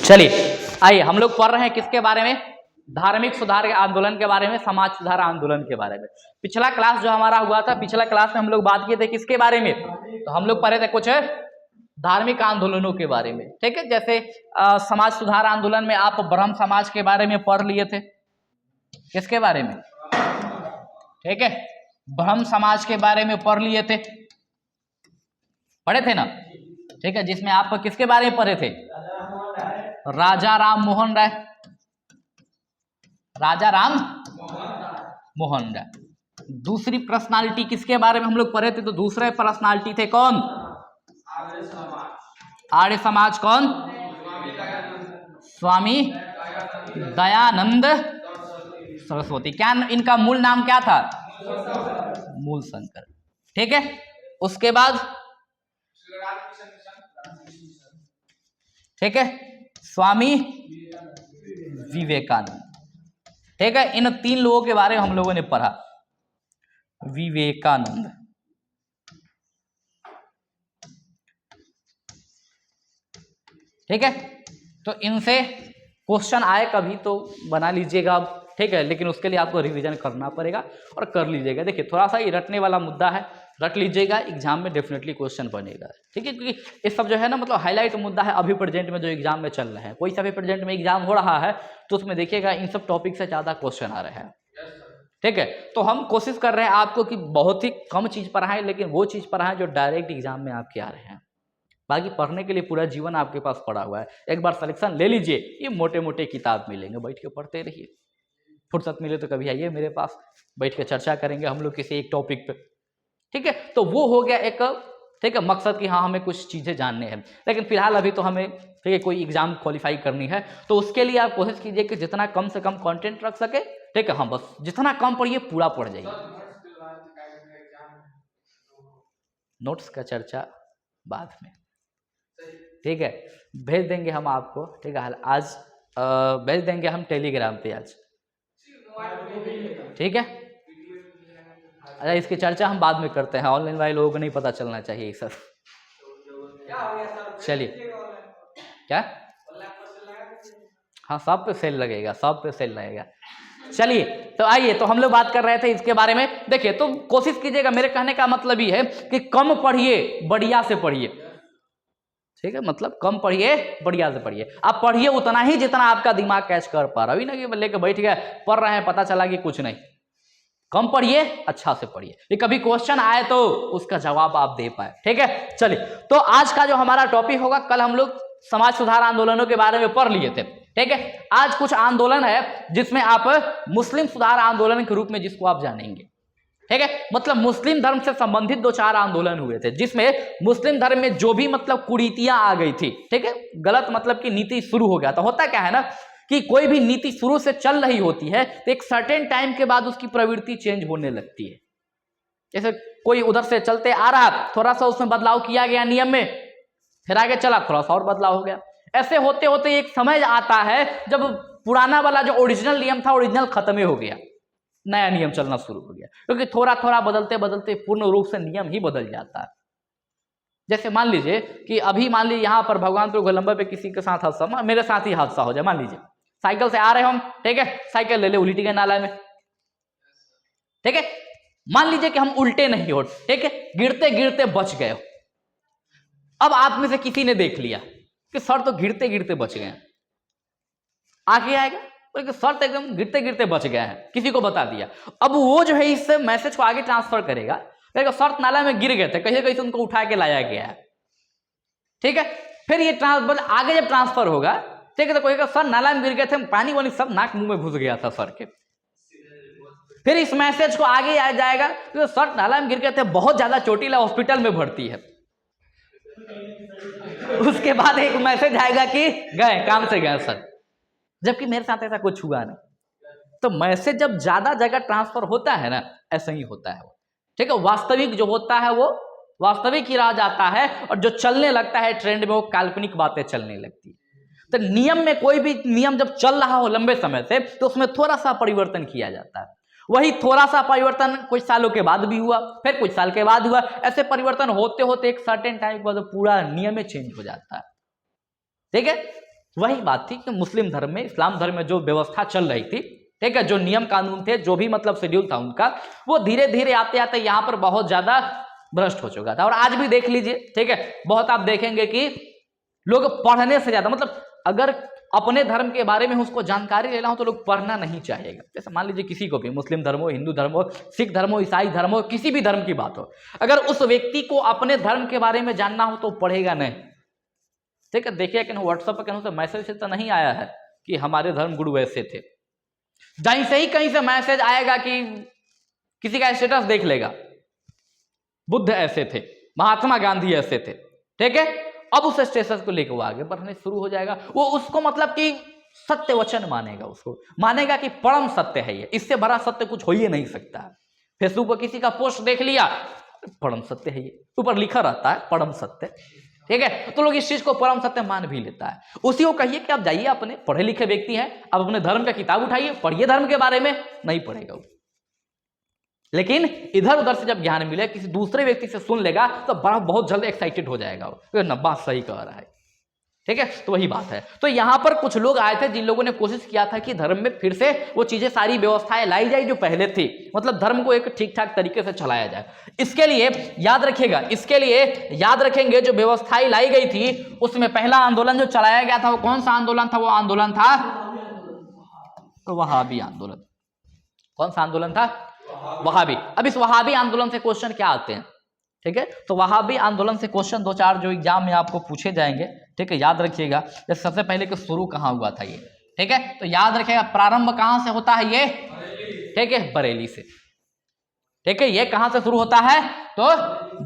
चलिए आइए, हम लोग पढ़ रहे हैं किसके बारे में? धार्मिक सुधार के आंदोलन के बारे में, समाज सुधार आंदोलन के बारे में। पिछला क्लास जो हमारा हुआ था, पिछला क्लास में हम लोग बात किए थे किसके बारे में? तो हम लोग पढ़े थे कुछ धार्मिक आंदोलनों के बारे में, ठीक है। जैसे समाज सुधार आंदोलन में आप ब्रह्म समाज के बारे में पढ़ लिए थे। किसके बारे में? ठीक है, ब्रह्म समाज के बारे में पढ़ लिए थे, पढ़े थे ना? ठीक है, जिसमें आप किसके बारे में पढ़े थे? राजा राम मोहन राय। राजा राम मोहन राय। दूसरी पर्सनालिटी किसके बारे में हम लोग पढ़े थे? तो दूसरे पर्सनालिटी थे कौन? आर्य समाज। कौन? स्वामी दयानंद सरस्वती। क्या इनका मूल नाम क्या था? मूल शंकर। ठीक है, उसके बाद ठीक है स्वामी विवेकानंद। ठीक है, इन तीन लोगों के बारे में हम लोगों ने पढ़ा। विवेकानंद, ठीक है। तो इनसे क्वेश्चन आए कभी तो बना लीजिएगा आप, ठीक है, लेकिन उसके लिए आपको रिवीजन करना पड़ेगा और कर लीजिएगा। देखिए थोड़ा सा ये रटने वाला मुद्दा है, रट लीजिएगा, एग्जाम में डेफिनेटली क्वेश्चन बनेगा, ठीक है। क्योंकि ये सब जो है ना, मतलब हाईलाइट मुद्दा है अभी प्रेजेंट में जो एग्जाम में चल रहा है। कोई सा भी प्रेजेंट में एग्जाम हो रहा है तो उसमें देखिएगा इन सब टॉपिक से ज़्यादा क्वेश्चन आ रहे हैं, ठीक है। तो हम कोशिश कर रहे हैं आपको कि बहुत ही कम चीज़ पढ़ाएं, लेकिन वो चीज़ पढ़ाएं जो डायरेक्ट एग्जाम में आपके आ रहे हैं। बाकी पढ़ने के लिए पूरा जीवन आपके पास पड़ा हुआ है, एक बार सिलेक्शन ले लीजिए। ये मोटे मोटे किताब मिलेंगे, बैठ के पढ़ते रहिए। फुर्सत मिले तो कभी आइए मेरे पास, बैठ के चर्चा करेंगे हम लोग किसी एक टॉपिक पे, ठीक है। तो वो हो गया एक, ठीक है, मकसद कि हाँ हमें कुछ चीज़ें जानने हैं। लेकिन फिलहाल अभी तो हमें, ठीक है, कोई एग्जाम क्वालिफाई करनी है तो उसके लिए आप कोशिश कीजिए कि जितना कम से कम कंटेंट रख सके, ठीक है। हाँ बस जितना कम पढ़िए पूरा पढ़ जाइए। नोट्स का चर्चा बाद में, ठीक है, भेज देंगे हम आपको, ठीक है। आज भेज देंगे हम टेलीग्राम पे आज, ठीक है। अच्छा, इसकी चर्चा हम बाद में करते हैं, ऑनलाइन वाले लोगों को नहीं पता चलना चाहिए सर। चलिए, क्या? हाँ सब पे सेल लगेगा, सब पे सेल लगेगा। चलिए तो आइए, तो हम लोग बात कर रहे थे इसके बारे में। देखिए तो कोशिश कीजिएगा, मेरे कहने का मतलब ये है कि कम पढ़िए बढ़िया से पढ़िए, ठीक है। मतलब कम पढ़िए बढ़िया से पढ़िए। आप पढ़िए उतना ही जितना आपका दिमाग कैच कर पा रहा है, ना कि लेके बैठ गया पढ़ रहे हैं पता चला कि कुछ नहीं। कम पढ़िए, अच्छा से पढ़िए, ये कभी क्वेश्चन आए तो उसका जवाब आप दे पाए, ठीक है। चलिए, तो आज का जो हमारा टॉपिक होगा, कल हम लोग समाज सुधार आंदोलनों के बारे में पढ़ लिए थे, ठीक है। आज कुछ आंदोलन है जिसमें आप मुस्लिम सुधार आंदोलन के रूप में जिसको आप जानेंगे, ठीक है। मतलब मुस्लिम धर्म से संबंधित 2-4 आंदोलन हुए थे जिसमें मुस्लिम धर्म में जो भी मतलब कुरीतियां आ गई थी, ठीक है, गलत मतलब की नीति शुरू हो गया। तो होता क्या है ना कि कोई भी नीति शुरू से चल रही होती है तो एक सर्टेन टाइम के बाद उसकी प्रवृत्ति चेंज होने लगती है। जैसे कोई उधर से चलते आ रहा, थोड़ा सा उसमें बदलाव किया गया नियम में, फिर आगे चला थोड़ा सा और बदलाव हो गया। ऐसे होते होते एक समय आता है जब पुराना वाला जो ओरिजिनल नियम था, ओरिजिनल खत्म ही हो गया, नया नियम चलना शुरू हो गया। क्योंकि थोड़ा थोड़ा बदलते बदलते पूर्ण रूप से नियम ही बदल जाता है। जैसे मान लीजिए कि अभी मान लीजिए यहाँ पर भगवानपुर गोलंबर पे किसी के साथ हादसा, मेरे साथ ही हादसा हो जाए, मान लीजिए साइकिल से आ रहे हम, ठीक है, साइकिल ले ले उल्टी गए नाला में, ठीक है। मान लीजिए कि हम उल्टे नहीं हो, ठीक है, गिरते गिरते बच गए। अब आप में से किसी ने देख लिया कि सर तो गिरते गिरते बच गए, आगे आएगा बोले सर तो एकदम गिरते गिरते बच गए हैं, किसी को बता दिया। अब वो जो है इस मैसेज को आगे ट्रांसफर करेगा, सर नाला में गिर गए थे, कहीं कहीं से उनको उठा के लाया गया है, ठीक है। फिर ये आगे जब ट्रांसफर होगा, ठीक है, तो कोई सर नाला में गिर गए थे, पानी वानी सब नाक मुंह में घुस गया था सर के। फिर इस मैसेज को आगे आ जाएगा तो सर नाला में गिर गए थे, बहुत ज्यादा चोटिल है, हॉस्पिटल में भर्ती है। उसके बाद एक मैसेज आएगा कि गए, काम से गए सर, जबकि मेरे साथ ऐसा कुछ हुआ नहीं। तो मैसेज जब ज्यादा जगह ट्रांसफर होता है ना, ऐसा ही होता है, ठीक है। वास्तविक जो होता है वो वास्तविक ही रह जाता है, और जो चलने लगता है ट्रेंड में वो काल्पनिक बातें चलने लगती है। तो नियम में कोई भी नियम जब चल रहा हो लंबे समय से तो उसमें थोड़ा सा परिवर्तन किया जाता है, वही थोड़ा सा परिवर्तन कुछ सालों के बाद भी हुआ, फिर कुछ साल के बाद हुआ, ऐसे परिवर्तन होते होते एक सर्टेन टाइम के बाद पूरा नियम चेंज हो जाता है। ठीक है, वही बात थी कि मुस्लिम धर्म में, इस्लाम धर्म में जो व्यवस्था चल रही थी, ठीक है, जो नियम कानून थे, जो भी मतलब शेड्यूल था उनका, वो धीरे धीरे आते आते यहाँ पर बहुत ज्यादा भ्रष्ट हो चुका था। और आज भी देख लीजिए, ठीक है, बहुत आप देखेंगे कि लोग पढ़ने से ज्यादा, मतलब अगर अपने धर्म के बारे में उसको जानकारी लेना हो तो लोग पढ़ना नहीं चाहेगा। जैसे मान लीजिए किसी को भी, मुस्लिम धर्म हो, हिंदू धर्म हो, सिख धर्म हो, ईसाई धर्म हो, किसी भी धर्म की बात हो, अगर उस व्यक्ति को अपने धर्म के बारे में जानना हो तो पढ़ेगा नहीं। ठीक है, देखिए कहीं व्हाट्सएप पर कहीं से मैसेज तो नहीं आया है कि हमारे धर्म गुरु ऐसे थे। जहीं से ही कहीं से मैसेज आएगा कि किसी का स्टेटस देख लेगा, बुद्ध ऐसे थे, महात्मा गांधी ऐसे थे, ठीक है, अब उस स्टेटस को लेकर वो आगे बढ़ने शुरू हो जाएगा। वो उसको मतलब कि सत्य वचन मानेगा, उसको मानेगा कि परम सत्य है ये, इससे बड़ा सत्य कुछ हो ही नहीं सकता। फेसबुक पर किसी का पोस्ट देख लिया, परम सत्य है ये, ऊपर लिखा रहता है परम सत्य, ठीक है, तो लोग इस चीज को परम सत्य मान भी लेता है। उसी को कहिए कि आप जाइए, अपने पढ़े लिखे व्यक्ति हैं, आप अपने धर्म का किताब उठाइए, पढ़िए धर्म के बारे में, नहीं पढ़ेगा वो। लेकिन इधर उधर से जब ज्ञान मिले, किसी दूसरे व्यक्ति से सुन लेगा तो बड़ा बहुत जल्द एक्साइटेड हो जाएगा वो, ना बात सही कह रहा है, ठीक है, तो वही बात है। तो यहां पर कुछ लोग आए थे जिन लोगों ने कोशिश किया था कि धर्म में फिर से वो चीजें, सारी व्यवस्थाएं लाई जाए जो पहले थी, मतलब धर्म को एक ठीक ठाक तरीके से चलाया जाए। इसके लिए याद रखिएगा, इसके लिए याद रखेंगे जो व्यवस्थाएं लाई गई थी, उसमें पहला आंदोलन जो चलाया गया था वो कौन सा आंदोलन था? वो आंदोलन था वहाबी आंदोलन। कौन सा आंदोलन था? वहाबी। अब इस वहाबी आंदोलन से क्वेश्चन क्या आते हैं, ठीक है, तो वहाबी आंदोलन से क्वेश्चन 2-4 जो एग्जाम में आपको पूछे जाएंगे, ठीक है, याद रखिएगा। जैसे सबसे पहले कि शुरू कहाँ हुआ था ये, ठीक है, तो याद रखिएगा प्रारंभ कहाँ से होता है ये, ठीक है, बरेली से, ठीक है, ये कहाँ से शुरू होता है? तो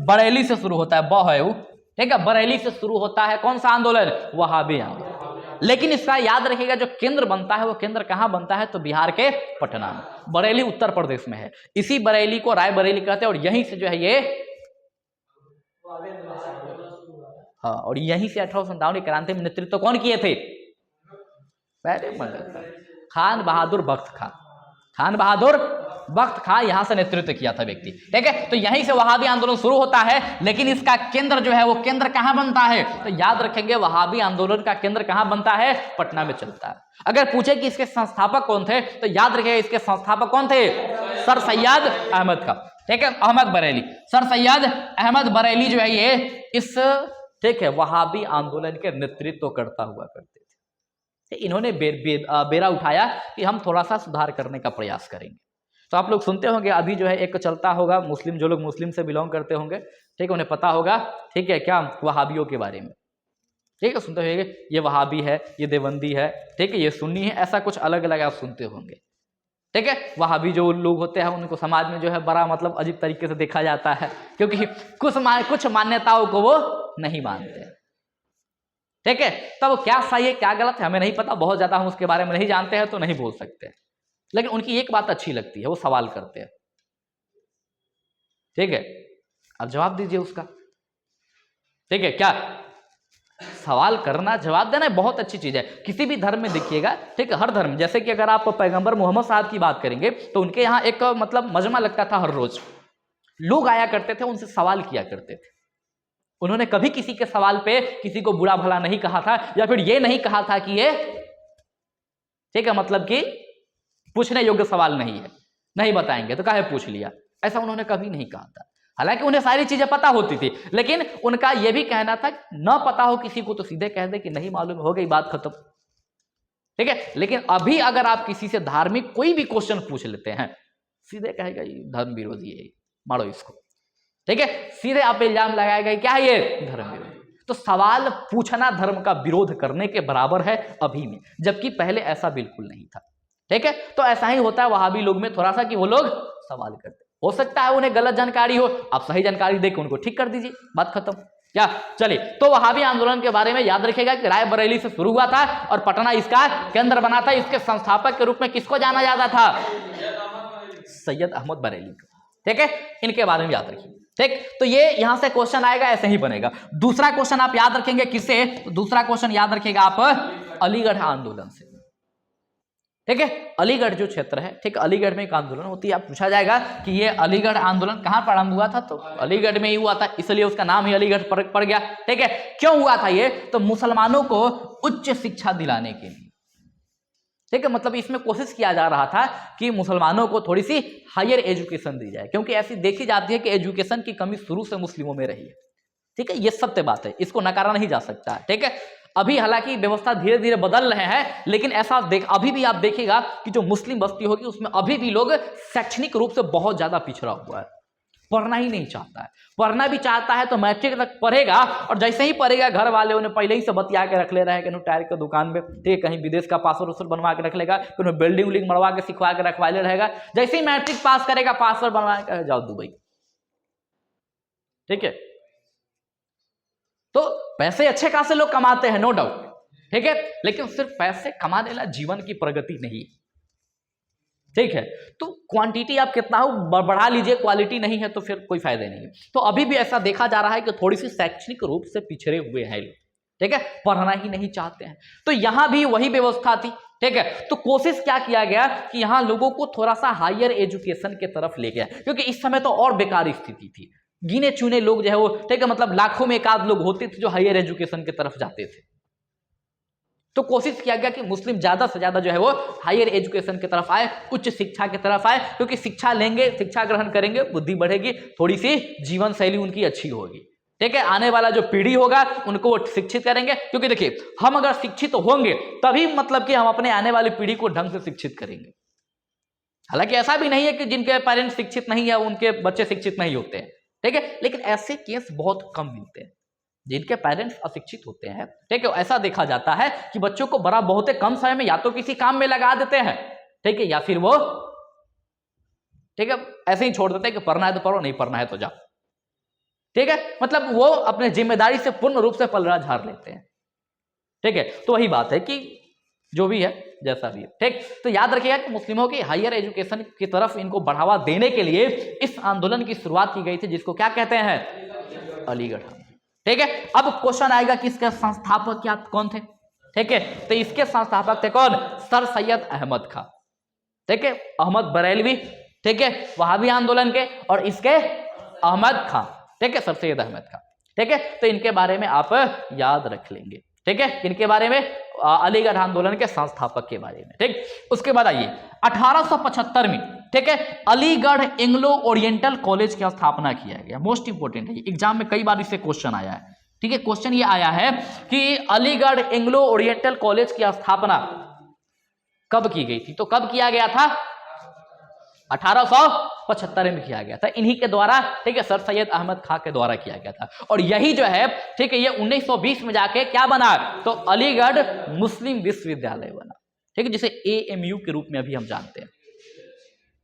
बरेली से शुरू होता है, बहू, ठीक है, बरेली से शुरू होता है कौन सा आंदोलन? वहाबी आंदोलन। लेकिन इसका याद रखिएगा जो केंद्र बनता है वो केंद्र कहाँ बनता है? तो बिहार के पटना में। बरेली उत्तर प्रदेश में है, इसी बरेली को राय बरेली कहते हैं, और यहीं से जो है ये, हाँ, और यहीं से 1857 की क्रांति में नेतृत्व कौन किए थे? खान बहादुर बख्त खान, खान बहादुर बख्त खान यहां से नेतृत्व किया था व्यक्ति, ठीक है, तो यहीं से वहाबी आंदोलन शुरू होता है। लेकिन इसका केंद्र जो है वो केंद्र कहां बनता है? तो याद रखेंगे वहाबी आंदोलन का केंद्र कहां बनता है? पटना में चलता है। अगर पूछे कि इसके संस्थापक कौन थे, तो याद रखिएगा इसके संस्थापक कौन थे? सर सैयद अहमद खान, ठीक है, अहमद बरेली, सर सैयद अहमद बरेली जो है ये इस, ठीक है, वहाबी आंदोलन के नेतृत्व करता हुआ करते थे। इन्होंने बेरा उठाया कि हम थोड़ा सा सुधार करने का प्रयास करेंगे। तो आप लोग सुनते होंगे अभी जो है एक चलता होगा, मुस्लिम, जो लोग मुस्लिम से बिलोंग करते होंगे, ठीक है, उन्हें पता होगा, ठीक है, क्या वहाबियों के बारे में, ठीक है, सुनते होंगे ये वहाबी है, ये देवबंदी है, ठीक है, ये सुन्नी है, ऐसा कुछ अलग अलग आप सुनते होंगे, ठीक है। वहाबी जो लोग होते हैं उनको समाज में जो है बड़ा मतलब अजीब तरीके से देखा जाता है, क्योंकि कुछ मान्यताओं को वो नहीं मानते, ठीक है। तब क्या सही है क्या गलत है हमें नहीं पता, बहुत ज्यादा हम उसके बारे में नहीं जानते हैं तो नहीं बोल सकते, लेकिन उनकी एक बात अच्छी लगती है, वो सवाल करते हैं, ठीक है, अब जवाब दीजिए उसका, ठीक है, क्या सवाल करना, जवाब देना बहुत अच्छी चीज है। किसी भी धर्म में देखिएगा, ठीक है, हर धर्म, जैसे कि अगर आप पैगंबर मोहम्मद साहब की बात करेंगे तो उनके यहाँ एक मतलब मजमा लगता था, हर रोज लोग आया करते थे, उनसे सवाल किया करते थे। उन्होंने कभी किसी के सवाल पे किसी को बुरा भला नहीं कहा था, या फिर ये नहीं कहा था कि ये, ठीक है, मतलब कि पूछने योग्य सवाल नहीं है, नहीं बताएंगे तो काहे पूछ लिया, ऐसा उन्होंने कभी नहीं कहा था। हालांकि उन्हें सारी चीजें पता होती थी, लेकिन उनका यह भी कहना था न पता हो किसी को तो सीधे कह दे कि नहीं मालूम, हो गई बात खत्म, ठीक है। लेकिन अभी अगर आप किसी से धार्मिक कोई भी क्वेश्चन पूछ लेते हैं, सीधे कहेगा ये धर्म विरोधी है, मारो इसको, ठीक है, सीधे आप इल्जाम लगाएगा क्या है ये धर्म विरोधी। तो सवाल पूछना धर्म का विरोध करने के बराबर है अभी में, जबकि पहले ऐसा बिल्कुल नहीं था, ठीक है। तो ऐसा ही होता है वहाबी लोग में थोड़ा सा कि वो लोग सवाल करते, हो सकता है उन्हें गलत जानकारी हो, आप सही जानकारी देकर उनको ठीक कर दीजिए, बात खत्म। क्या, चलिए, तो वहाबी आंदोलन के बारे में याद रखिएगा कि राय बरेली से शुरू हुआ था और पटना इसका केंद्र बना था। इसके संस्थापक के रूप में किसको जाना जाता था? सैयद अहमद बरेली को, ठीक है, इनके बारे में याद रखिए, ठीक। तो ये यहां से क्वेश्चन आएगा, ऐसे ही बनेगा। दूसरा क्वेश्चन आप याद रखेंगे किससे? तो दूसरा क्वेश्चन याद रखिएगा आप अलीगढ़ आंदोलन से, ठीक है। अलीगढ़ जो क्षेत्र है, ठीक है, अलीगढ़ में एक आंदोलन होती है। अब पूछा जाएगा कि ये अलीगढ़ आंदोलन कहाँ प्रारंभ हुआ था, तो अलीगढ़ में ही हुआ था, इसलिए उसका नाम ही अलीगढ़ पड़ गया। ठीक है, क्यों हुआ था ये, तो मुसलमानों को उच्च शिक्षा दिलाने के लिए। ठीक है, मतलब इसमें कोशिश किया जा रहा था कि मुसलमानों को थोड़ी सी हायर एजुकेशन दी जाए, क्योंकि ऐसी देखी जाती है कि एजुकेशन की कमी शुरू से मुस्लिमों में रही है। ठीक है, ये सत्य बात है, इसको नकारा नहीं जा सकता है। ठीक है, अभी हालांकि व्यवस्था धीरे धीरे बदल रहे हैं, लेकिन ऐसा अभी भी आप देखिएगा कि जो मुस्लिम बस्ती होगी उसमें अभी भी लोग शैक्षणिक रूप से बहुत ज्यादा पिछड़ा हुआ है, पढ़ना ही नहीं चाहता है। पढ़ना भी चाहता है तो मैट्रिक तक पढ़ेगा, और जैसे ही पढ़ेगा घर वाले उन्हें पहले ही से बतिया के रख ले रहे हैं कि टायर की दुकान में, ठीक है, कहीं विदेश का पासवर्ड उसूल बनवा के रख लेगा, कहीं बिल्डिंग उल्डिंग बनवा के सिखवा के रखवा ले रहेगा। जैसे ही मैट्रिक पास करेगा पासवर्ड बनवा के जाओ दुबई। ठीक है, तो पैसे अच्छे खासे लोग कमाते हैं, नो डाउट। ठीक है, लेकिन सिर्फ पैसे कमा लेना जीवन की प्रगति नहीं। ठीक है, तो क्वांटिटी आप कितना हो बढ़ा लीजिए, क्वालिटी नहीं है तो फिर कोई फायदा नहीं है। तो अभी भी ऐसा देखा जा रहा है कि थोड़ी सी शैक्षणिक रूप से पिछड़े हुए हैं लोग। ठीक है, पढ़ना ही नहीं चाहते हैं। तो यहां भी वही व्यवस्था थी। ठीक है, तो कोशिश क्या किया गया कि यहां लोगों को थोड़ा सा हायर एजुकेशन के तरफ ले गया, क्योंकि इस समय तो और बेकार स्थिति थी। गिने चुने लोग जो है वो, ठीक है, मतलब लाखों में एक आध लोग होते थे जो हायर एजुकेशन की तरफ जाते थे। तो कोशिश किया गया कि मुस्लिम ज्यादा से ज्यादा जो है वो हायर एजुकेशन की तरफ आए, उच्च शिक्षा की तरफ आए, क्योंकि शिक्षा लेंगे, शिक्षा ग्रहण करेंगे, बुद्धि बढ़ेगी, थोड़ी सी जीवन शैली उनकी अच्छी होगी। ठीक है, आने वाला जो पीढ़ी होगा उनको वो शिक्षित करेंगे, क्योंकि देखिए हम अगर शिक्षित होंगे तभी मतलब कि हम अपने आने वाली पीढ़ी को ढंग से शिक्षित करेंगे। हालांकि ऐसा भी नहीं है कि जिनके पेरेंट्स शिक्षित नहीं है उनके बच्चे शिक्षित नहीं होते हैं। ठीक है, लेकिन ऐसे केस बहुत कम मिलते हैं जिनके पेरेंट्स अशिक्षित होते हैं। ठीक है, ऐसा देखा जाता है कि बच्चों को बड़ा बहुत कम समय में या तो किसी काम में लगा देते हैं, ठीक है, या फिर वो, ठीक है, ऐसे ही छोड़ देते हैं कि पढ़ना है तो पढ़ो, नहीं पढ़ना है तो जाओ। ठीक है, मतलब वो अपने जिम्मेदारी से पूर्ण रूप से पलड़ा झाड़ लेते हैं। ठीक है, तो वही बात है कि जो भी है जैसा भी है। ठीक, तो याद रखिएगा कि मुस्लिमों की हायर एजुकेशन की तरफ इनको बढ़ावा देने के लिए इस आंदोलन की शुरुआत की गई थी, जिसको क्या कहते हैं, अलीगढ़। ठीक है, अब क्वेश्चन आएगा कि इसके संस्थापक क्या कौन थे। ठीक है, तो इसके संस्थापक थे कौन, सर सैयद अहमद खां। ठीक है, अहमद बरेलवी, ठीक है, वहाबी आंदोलन के, और इसके अहमद खां। ठीक है, सर सैयद अहमद खां। ठीक है, तो इनके बारे में आप याद रख लेंगे। ठीक है, इनके बारे में, अलीगढ़ आंदोलन के संस्थापक के बारे में। ठीक, उसके बाद आइए 1875 में, ठीक है, अलीगढ़ एंग्लो ओरिएंटल कॉलेज की स्थापना किया गया। मोस्ट इंपोर्टेंट है, एग्जाम में कई बार इससे क्वेश्चन आया है। ठीक है, क्वेश्चन ये आया है कि अलीगढ़ एंग्लो ओरिएंटल कॉलेज की स्थापना कब की गई थी, तो कब किया गया था, 1875 में किया गया था, इन्हीं के द्वारा। ठीक है, सर सैयद अहमद खां के द्वारा किया गया था। और यही जो है, ठीक है, ये 1920 में जाके क्या बना, तो अलीगढ़ मुस्लिम विश्वविद्यालय बना। ठीक है, जिसे AMU के रूप में अभी हम जानते हैं।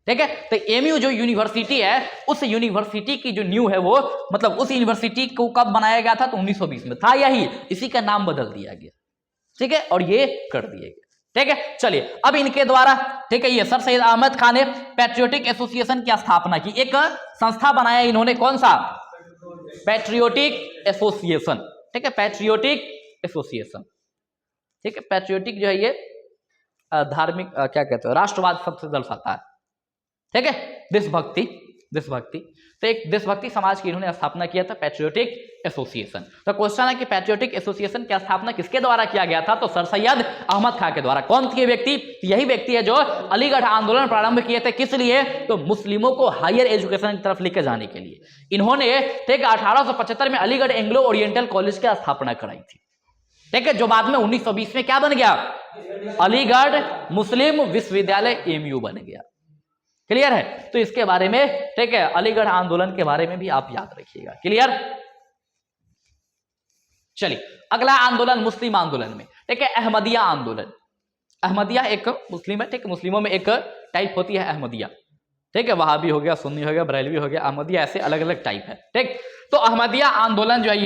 ठीक है, तो AMU जो यूनिवर्सिटी है, उस यूनिवर्सिटी की जो न्यू है वो, मतलब उस यूनिवर्सिटी को कब बनाया गया था, तो 1920 में था यही, इसी का नाम बदल दिया गया। ठीक है, और ये कर दिए गए। ठीक है, चलिए अब इनके द्वारा, ठीक है, ये सर सैयद अहमद खान ने पैट्रियोटिक एसोसिएशन की स्थापना की, एक संस्था बनाया इन्होंने, कौन सा, पैट्रियोटिक एसोसिएशन। ठीक है, पैट्रियोटिक एसोसिएशन। ठीक है, पैट्रियोटिक जो है ये धार्मिक क्या कहते हैं, राष्ट्रवाद शब्द से दर्शाता है। ठीक है, देशभक्ति, देशभक्ति, तो एक देशभक्ति समाज की इन्होंने स्थापना किया था, पैट्रियोटिक एसोसिएशन। तो क्वेश्चन है कि पैट्रियोटिक एसोसिएशन की स्थापना किसके द्वारा किया गया था, तो सर सैयद अहमद खां के द्वारा। कौन थे व्यक्ति, यही व्यक्ति है जो अलीगढ़ आंदोलन प्रारंभ किए थे, किस लिए, तो मुस्लिमों को हायर एजुकेशन की तरफ लेकर जाने के लिए। इन्होंने, ठीक, 1875 में अलीगढ़ एंग्लो ओरिएंटल कॉलेज की स्थापना कराई थी। ठीक है, जो बाद में 1920 में क्या बन गया, अलीगढ़ मुस्लिम विश्वविद्यालय AMU बन गया। क्लियर है, तो इसके बारे में, ठीक है, अलीगढ़ आंदोलन के बारे में भी आप याद रखिएगा। क्लियर, चलिए अगला आंदोलन मुस्लिम आंदोलन में, ठीक है, अहमदिया आंदोलन। अहमदिया एक मुस्लिम है, ठीक, मुस्लिमों में एक टाइप होती है अहमदिया। ठीक है, वहाबी हो गया, सुन्नी हो गया, बरेलवी हो गया, अहमदिया, ऐसे अलग अलग टाइप है। ठीक, तो अहमदिया आंदोलन जो है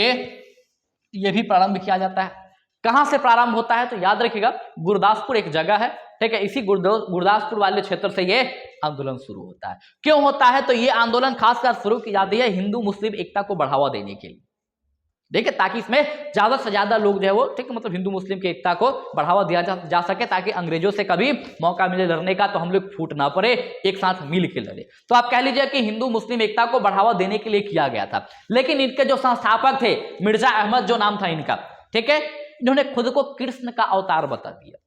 ये भी प्रारंभ किया जाता है। कहां से प्रारंभ होता है, तो याद रखिएगा गुरदासपुर एक जगह है। ठीक है, इसी गुरदासपुर वाले क्षेत्र से ये आंदोलन शुरू होता है। क्यों होता है, तो ये आंदोलन खासकर शुरू की जाती है हिंदू मुस्लिम एकता को बढ़ावा देने के लिए। देखिए, ताकि इसमें ज्यादा से ज्यादा लोग जो है वो, ठीक है, मतलब हिंदू मुस्लिम की एकता को बढ़ावा दिया जा सके, ताकि अंग्रेजों से कभी मौका मिले लड़ने का तो हम लोग फूट ना पड़े, एक साथ मिल के लड़े। तो आप कह लीजिए कि हिंदू मुस्लिम एकता को बढ़ावा देने के लिए किया गया था। लेकिन इनके जो संस्थापक थे, मिर्जा अहमद जो नाम था इनका, ठीक है, इन्होंने खुद को कृष्ण का अवतार बता दिया।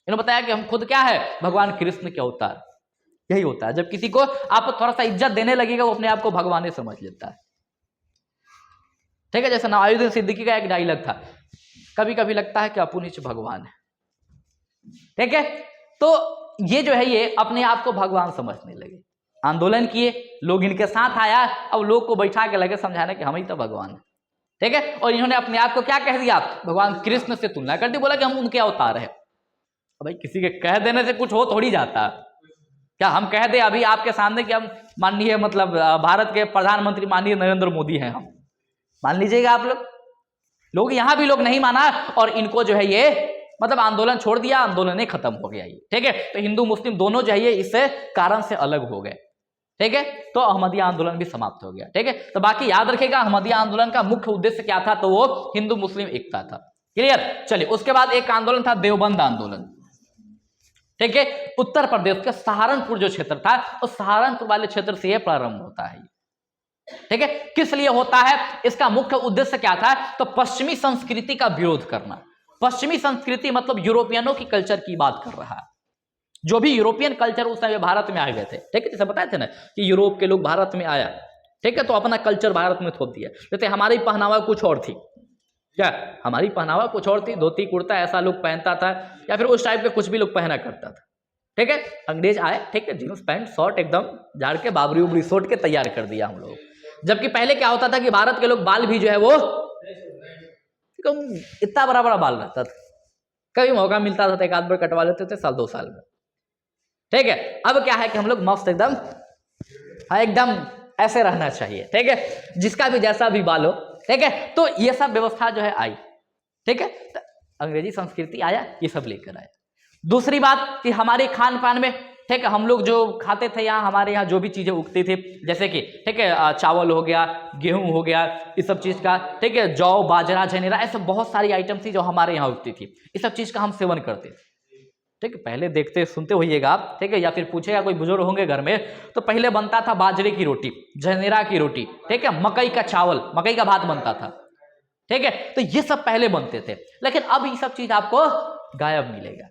इन्होंने बताया कि हम खुद क्या है, भगवान कृष्ण के अवतार। यही होता है, जब किसी को आप थोड़ा सा इज्जत देने लगेगा, वो अपने आप को भगवान ही समझ लेता है, ठीक है। जैसे नवाजुद्दीन सिद्दीकी का एक डायलॉग था, कभी कभी लगता है कि अपुनिच भगवान है, ठीक है। तो ये जो है, ये अपने आप को भगवान समझने लगे, आंदोलन किए, लोग इनके साथ आया, अब लोग को बैठा के लगे समझाने कि हम ही तो भगवान है, ठीक है। और इन्होंने अपने आप को क्या कह दिया, भगवान कृष्ण से तुलना कर दी, बोला कि हम उनके अवतार है। भाई किसी के कह देने से कुछ हो थोड़ी जाता, क्या हम कह दे अभी आपके सामने कि हम माननीय मतलब भारत के प्रधानमंत्री माननीय नरेंद्र मोदी हैं, हम मान लीजिएगा आप लोग यहां भी लोग नहीं माना, और इनको जो है ये मतलब आंदोलन छोड़ दिया, आंदोलन खत्म हो गया ये, ठीक है। तो हिंदू मुस्लिम दोनों जो है ये इससे कारण से अलग हो गए, ठीक है। तो अहमदिया आंदोलन भी समाप्त हो गया, ठीक है। तो बाकी याद रखिएगा, अहमदिया आंदोलन का मुख्य उद्देश्य क्या था, तो वो हिंदू मुस्लिम एकता था। क्लियर। चलिए, उसके बाद एक आंदोलन था देवबंद आंदोलन, ठीक है। उत्तर प्रदेश के सहारनपुर जो क्षेत्र था, उस सहारनपुर वाले क्षेत्र से यह प्रारंभ होता है, ठीक है। किस लिए होता है, इसका मुख्य उद्देश्य क्या था, तो पश्चिमी संस्कृति का विरोध करना। पश्चिमी संस्कृति मतलब यूरोपियनों की कल्चर की बात कर रहा है, जो भी यूरोपियन कल्चर उस समय भारत में आ गए थे, ठीक है। जैसे बताए थे ना कि यूरोप के लोग भारत में आया, ठीक है, तो अपना कल्चर भारत में थोप दिया। जैसे हमारी पहनावा कुछ और थी, क्या हमारी पहनावा कुछ और थी, धोती कुर्ता ऐसा लोग पहनता था, या फिर उस टाइप के कुछ भी लोग पहना करता था, ठीक है। अंग्रेज आए, ठीक है, जींस पैंट शॉर्ट एकदम झाड़ के बाबरी उबरी सोट के तैयार कर दिया हम लोग। जबकि पहले क्या होता था कि भारत के लोग बाल भी जो है वो इतना बड़ा बड़ा बाल रहता था, कभी मौका मिलता था तो एक आध बार कटवा लेते थे साल 2 साल में, ठीक है। अब क्या है कि हम लोग मस्त एकदम, हाँ एकदम ऐसे रहना चाहिए, ठीक है, जिसका भी जैसा भी बाल हो, ठीक है। तो ये सब व्यवस्था जो है आई, ठीक है। तो अंग्रेजी संस्कृति आया, ये सब लेकर आया। दूसरी बात कि हमारे खान पान में, ठीक है, हम लोग जो खाते थे यहाँ, हमारे यहाँ जो भी चीजें उगती थी, जैसे कि ठीक है चावल हो गया, गेहूं हो गया, इस सब चीज का, ठीक है, जौ बाजरा जनेरा, ऐसे बहुत सारी आइटम थी जो हमारे यहाँ उगती थी, इस सब चीज का हम सेवन करते थे, ठीक है। पहले देखते सुनते होइएगा आप, ठीक है, या फिर पूछेगा कोई बुजुर्ग होंगे घर में, तो पहले बनता था बाजरे की रोटी, जनेरा की रोटी, ठीक है, मकई का चावल, मकई का भात बनता था, ठीक है। तो ये सब पहले बनते थे, लेकिन अब ये सब चीज आपको गायब मिलेगा।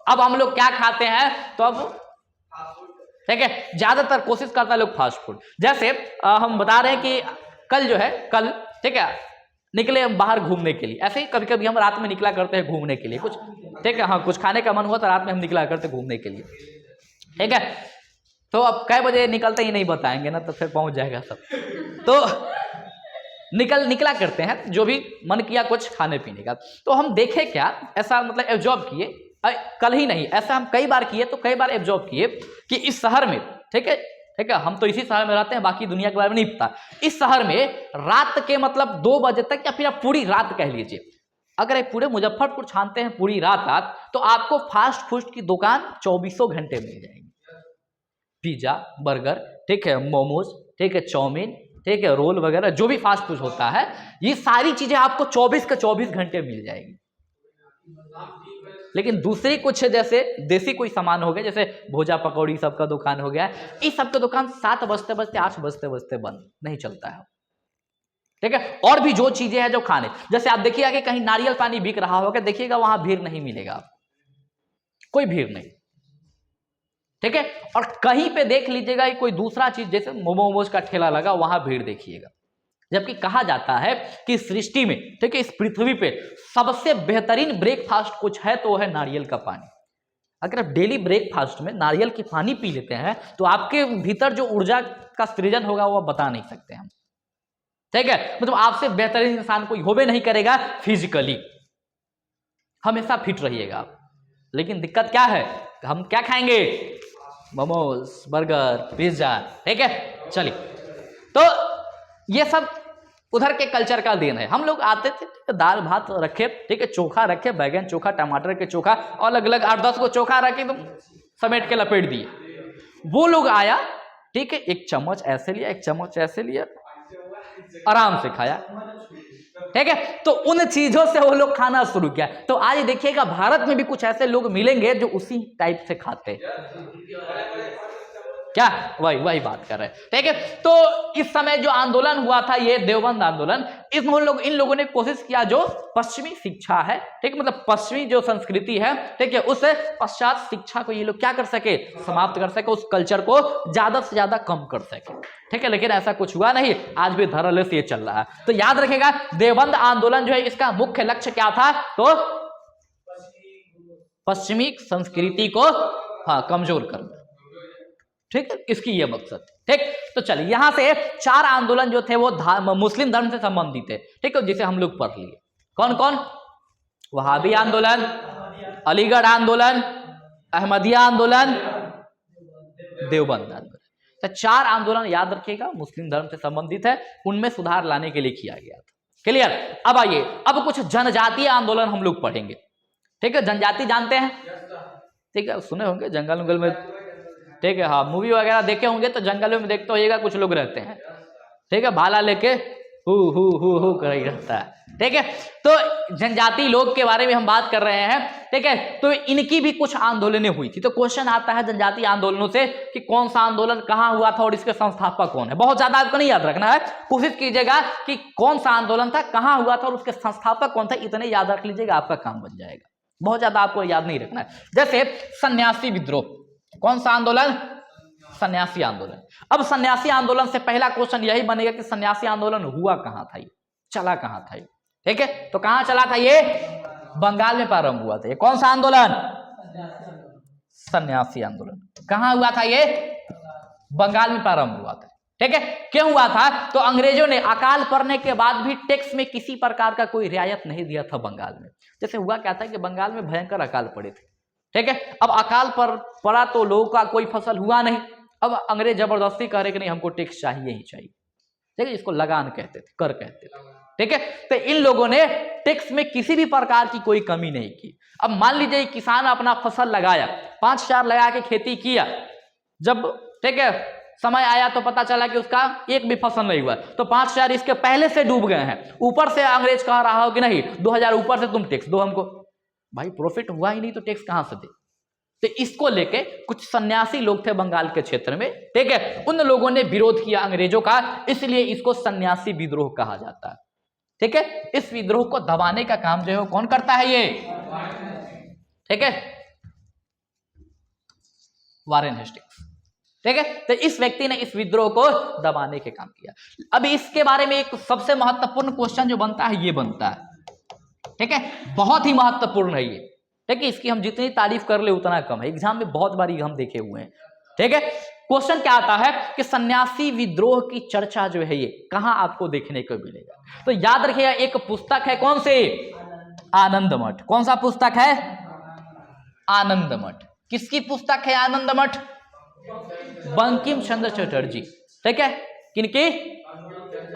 अब हम लोग क्या खाते हैं, तो अब ठीक है ज्यादातर कोशिश करता है लोग फास्ट फूड। जैसे हम बता रहे हैं कि कल जो है, कल ठीक है निकले हम बाहर घूमने के लिए, ऐसे ही कभी कभी हम रात में निकला करते हैं घूमने के लिए कुछ, ठीक है, हाँ कुछ खाने का मन हुआ तो रात में हम निकला करते घूमने के लिए, ठीक है। तो अब कै बजे निकलते ही नहीं बताएंगे ना, तो फिर पहुंच जाएगा सब। तो निकला करते हैं, जो भी मन किया कुछ खाने पीने का। तो हम देखे क्या, ऐसा मतलब एब्जॉर्ब किए, कल ही नहीं, ऐसा हम कई बार किए, तो कई बार एब्जॉर्ब किए कि इस शहर में, ठीक है, हम तो इसी शहर में रहते हैं, बाकी दुनिया के बारे में नहीं पता। इस शहर में रात के मतलब 2 बजे तक, या फिर आप पूरी रात कह लीजिए, अगर आप पूरे मुजफ्फरपुर छानते हैं पूरी रात, तो आपको फास्ट फूड की दुकान 24 घंटे मिल जाएगी। पिज्जा, बर्गर, ठीक है, मोमोज, ठीक है, चाउमीन, ठीक है, रोल वगैरह, जो भी फास्ट फूड होता है, ये सारी चीजें आपको 24 के 24 घंटे मिल जाएगी। लेकिन दूसरी कुछ जैसे देसी कोई सामान हो गया, जैसे भोजा पकौड़ी सबका दुकान हो गया, इस सब का दुकान 7 बजते बजते 8 बजते बजते बंद, नहीं चलता है, ठीक है। और भी जो चीजें हैं जो खाने, जैसे आप देखिएगा कि कहीं नारियल पानी बिक रहा होगा, देखिएगा वहां भीड़ नहीं मिलेगा, कोई भीड़ नहीं, ठीक है। और कहीं पे देख लीजिएगा कि कोई दूसरा चीज जैसे मोमोज का ठेला लगा, वहां भीड़ देखिएगा। जबकि कहा जाता है कि सृष्टि में, ठीक है, इस पृथ्वी पे सबसे बेहतरीन ब्रेकफास्ट कुछ है तो वो है नारियल का पानी। अगर आप डेली ब्रेकफास्ट में नारियल की पानी पी लेते हैं, तो आपके भीतर जो ऊर्जा का सृजन होगा वो बता नहीं सकते हम, ठीक है। मतलब आपसे बेहतरीन इंसान कोई होबे नहीं करेगा फिजिकली, हमेशा फिट रहिएगा आप। लेकिन दिक्कत क्या है, हम क्या खाएंगे, मोमोज, बर्गर, पिज्जा, ठीक है। चलिए, तो ये सब उधर के कल्चर का देन है। हम लोग आते थे, दाल भात रखे, ठीक है, चोखा रखे, बैगन चोखा, टमाटर के चोखा, अलग अलग 8-10 को चोखा रखे, तुम समेट के लपेट दिए। वो लोग आया, ठीक है, एक चम्मच ऐसे लिया, एक चम्मच ऐसे लिया, आराम से खाया, ठीक है। तो उन चीजों से वो लोग खाना शुरू किया। तो आज देखिएगा भारत में भी कुछ ऐसे लोग मिलेंगे जो उसी टाइप से खाते क्या, वही वही बात कर रहे हैं। ठीक है। तो इस समय जो आंदोलन हुआ था ये देवबंद आंदोलन, इन लोगों ने कोशिश किया जो पश्चिमी शिक्षा है, ठीक, मतलब पश्चिमी जो संस्कृति है, ठीक है, उस पश्चात शिक्षा को ये लोग क्या कर सके, समाप्त कर सके, उस कल्चर को ज्यादा से ज्यादा कम कर सके। ठीक है। लेकिन ऐसा कुछ हुआ नहीं, आज भी धरालेस ये चल रहा है। तो याद रखेगा देवबंद आंदोलन जो है इसका मुख्य लक्ष्य क्या था, तो पश्चिमी संस्कृति को कमजोर करना। ठीक है, इसकी ये मकसद। ठीक। तो चलिए यहां से 4 आंदोलन जो थे वो मुस्लिम धर्म से संबंधित थे। ठीक है, जिसे हम लोग पढ़ लिए। कौन कौन? वहाबी आंदोलन, अलीगढ़ आंदोलन, अहमदिया आंदोलन, देवबंद आंदोलन। तो 4 आंदोलन याद रखिएगा मुस्लिम धर्म से संबंधित है, उनमें सुधार लाने के लिए किया गया था। क्लियर। अब आइए, अब कुछ जनजातीय आंदोलन हम लोग पढ़ेंगे। ठीक है, जनजाति जानते हैं? ठीक है, सुने होंगे जंगल उंगल में। ठीक है, हाँ, मूवी वगैरह देखे होंगे तो जंगलों में देखते होइएगा कुछ लोग रहते हैं। ठीक है, भाला लेके हु कर ही रहता है। ठीक है। तो जनजाति लोग के बारे में हम बात कर रहे हैं। ठीक है। तो इनकी भी कुछ आंदोलनें हुई थी। तो क्वेश्चन आता है जनजाति आंदोलनों से कि कौन सा आंदोलन कहां हुआ था और इसके संस्थापक कौन है। बहुत ज्यादा आपको नहीं याद रखना है, कोशिश कीजिएगा कि कौन सा आंदोलन था, कहां हुआ था और उसके संस्थापक कौन था, इतने याद रख लीजिएगा, आपका काम बन जाएगा। बहुत ज्यादा आपको याद नहीं रखना है। जैसे सन्यासी विद्रोह, कौन सा आंदोलन? सन्यासी आंदोलन। अब सन्यासी आंदोलन से पहला क्वेश्चन यही बनेगा कि सन्यासी आंदोलन हुआ कहां था, ये चला कहां था ये। ठीक है, तो कहां चला था ये? बंगाल में प्रारंभ हुआ था। ये कौन सा आंदोलन? सन्यासी आंदोलन। कहां हुआ था ये? बंगाल में प्रारंभ हुआ था। ठीक है। क्यों हुआ था? तो अंग्रेजों ने अकाल पड़ने के बाद भी टैक्स में किसी प्रकार का कोई रियायत नहीं दिया था बंगाल में। जैसे हुआ क्या था कि बंगाल में भयंकर अकाल पड़े थे। ठीक है। अब अकाल पर पड़ा तो लोगों का कोई फसल हुआ नहीं। अब अंग्रेज जबरदस्ती कह रहे कि नहीं, हमको टैक्स चाहिए ही चाहिए। ठीक है, इसको लगान कहते थे, कर कहते थे। ठीक है। तो इन लोगों ने टैक्स में किसी भी प्रकार की कोई कमी नहीं की। अब मान लीजिए किसान अपना फसल लगाया, 5-4 लगा के खेती किया, जब ठीक है समय आया तो पता चला कि उसका एक भी फसल नहीं हुआ, तो 5-4 इसके पहले से डूब गए हैं। ऊपर से अंग्रेज कह रहा हो कि नहीं 2000 ऊपर से तुम टैक्स दो हमको। भाई प्रॉफिट हुआ ही नहीं तो टैक्स कहां से दे? तो इसको लेके कुछ सन्यासी लोग थे बंगाल के क्षेत्र में। ठीक है, उन लोगों ने विरोध किया अंग्रेजों का, इसलिए इसको सन्यासी विद्रोह कहा जाता है। ठीक है। इस विद्रोह को दबाने का काम जो है कौन करता है? ये ठीक है, वारेन हेस्टिंग्स। ठीक है। तो इस व्यक्ति ने इस विद्रोह को दबाने के काम किया। अब इसके बारे में एक सबसे महत्वपूर्ण क्वेश्चन जो बनता है ये बनता है। ठीक है, बहुत ही महत्वपूर्ण है ये। ठीक है, इसकी हम जितनी तारीफ कर ले उतना कम है, एग्जाम में बहुत बार हम देखे हुए हैं। ठीक है। क्वेश्चन क्या आता है कि सन्यासी विद्रोह की चर्चा जो है ये कहां आपको देखने को मिलेगा? तो याद रखिएगा एक पुस्तक है, कौन से? आनंद मठ। कौन सा पुस्तक है? आनंद मठ। किसकी पुस्तक है आनंद मठ? बंकिम चंद्र चटर्जी। ठीक है, किनकी?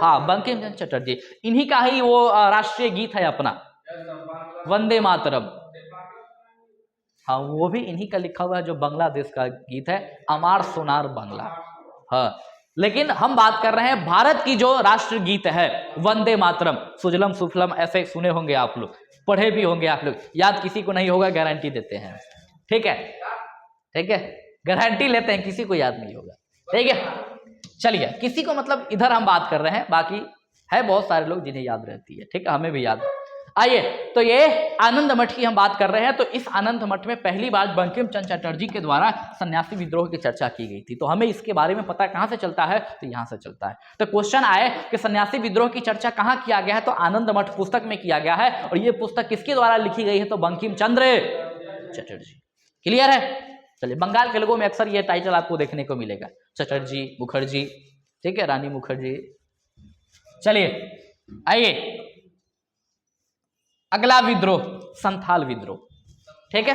हाँ, बंकिम चंद्र चटर्जी। इन्हीं का ही वो राष्ट्रीय गीत है अपना, वंदे मातरम। हाँ, वो भी इन्हीं का लिखा हुआ है, जो बांग्लादेश का गीत है, अमार सोनार बांग्ला। हाँ, लेकिन हम बात कर रहे हैं भारत की जो राष्ट्र गीत है वंदे मातरम। सुजलम सुफलम ऐसे सुने होंगे आप लोग, पढ़े भी होंगे आप लोग, याद किसी को नहीं होगा, गारंटी देते हैं। ठीक है, ठीक है, गारंटी लेते हैं, किसी को याद नहीं होगा। ठीक है, चलिए, किसी को मतलब इधर हम बात कर रहे हैं, बाकी है बहुत सारे लोग जिन्हें याद रहती है। ठीक है, हमें भी याद। आइए, तो ये आनंद मठ की हम बात कर रहे हैं। तो इस आनंद मठ में पहली बार बंकिम चंद्र चटर्जी के द्वारा सन्यासी विद्रोह की चर्चा की गई थी। तो हमें इसके बारे में पता कहां से चलता है? तो यहां से चलता है। तो क्वेश्चन आए कि सन्यासी विद्रोह की चर्चा कहां किया गया है? तो आनंद मठ पुस्तक में किया गया है। और ये पुस्तक किसके द्वारा लिखी गई है? तो बंकिम चंद्र चटर्जी। क्लियर है? चलिए, बंगाल के लोगों में अक्सर ये टाइटल आपको देखने को मिलेगा, चटर्जी, मुखर्जी। ठीक है, रानी मुखर्जी। चलिए आइए, अगला विद्रोह संथाल विद्रोह। ठीक है,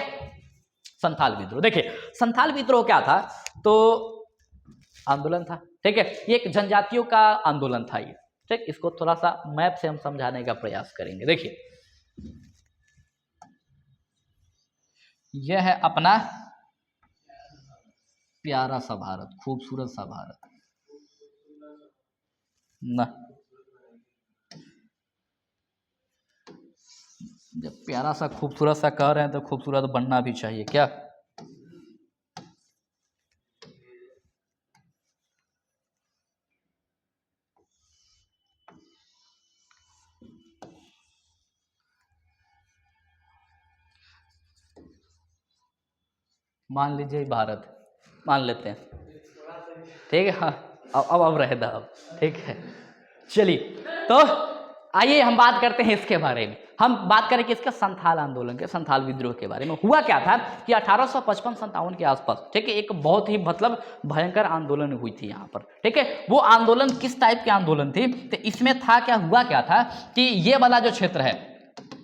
संथाल विद्रोह। देखिए, संथाल विद्रोह क्या था? तो आंदोलन था। ठीक है, ये एक जनजातियों का आंदोलन था ये। ठीक, इसको थोड़ा सा मैप से हम समझाने का प्रयास करेंगे। देखिए, यह है अपना प्यारा सा भारत, खूबसूरत सा भारत ना। जब प्यारा सा खूबसूरत सा कह रहे हैं तो खूबसूरत बनना भी चाहिए क्या? मान लीजिए भारत, मान लेते हैं, ठीक है। हाँ, अब रहता अब, ठीक है। चलिए, तो आइए हम बात करते हैं इसके बारे में। हम बात करें कि इसका संथाल आंदोलन के, संथाल विद्रोह के बारे में। हुआ क्या था कि 1855-57 के आसपास, ठीक है, एक बहुत ही मतलब भयंकर आंदोलन हुई थी यहाँ पर, ठीक है। वो आंदोलन किस टाइप के आंदोलन थी? तो इसमें था क्या, हुआ क्या था कि ये वाला जो क्षेत्र है,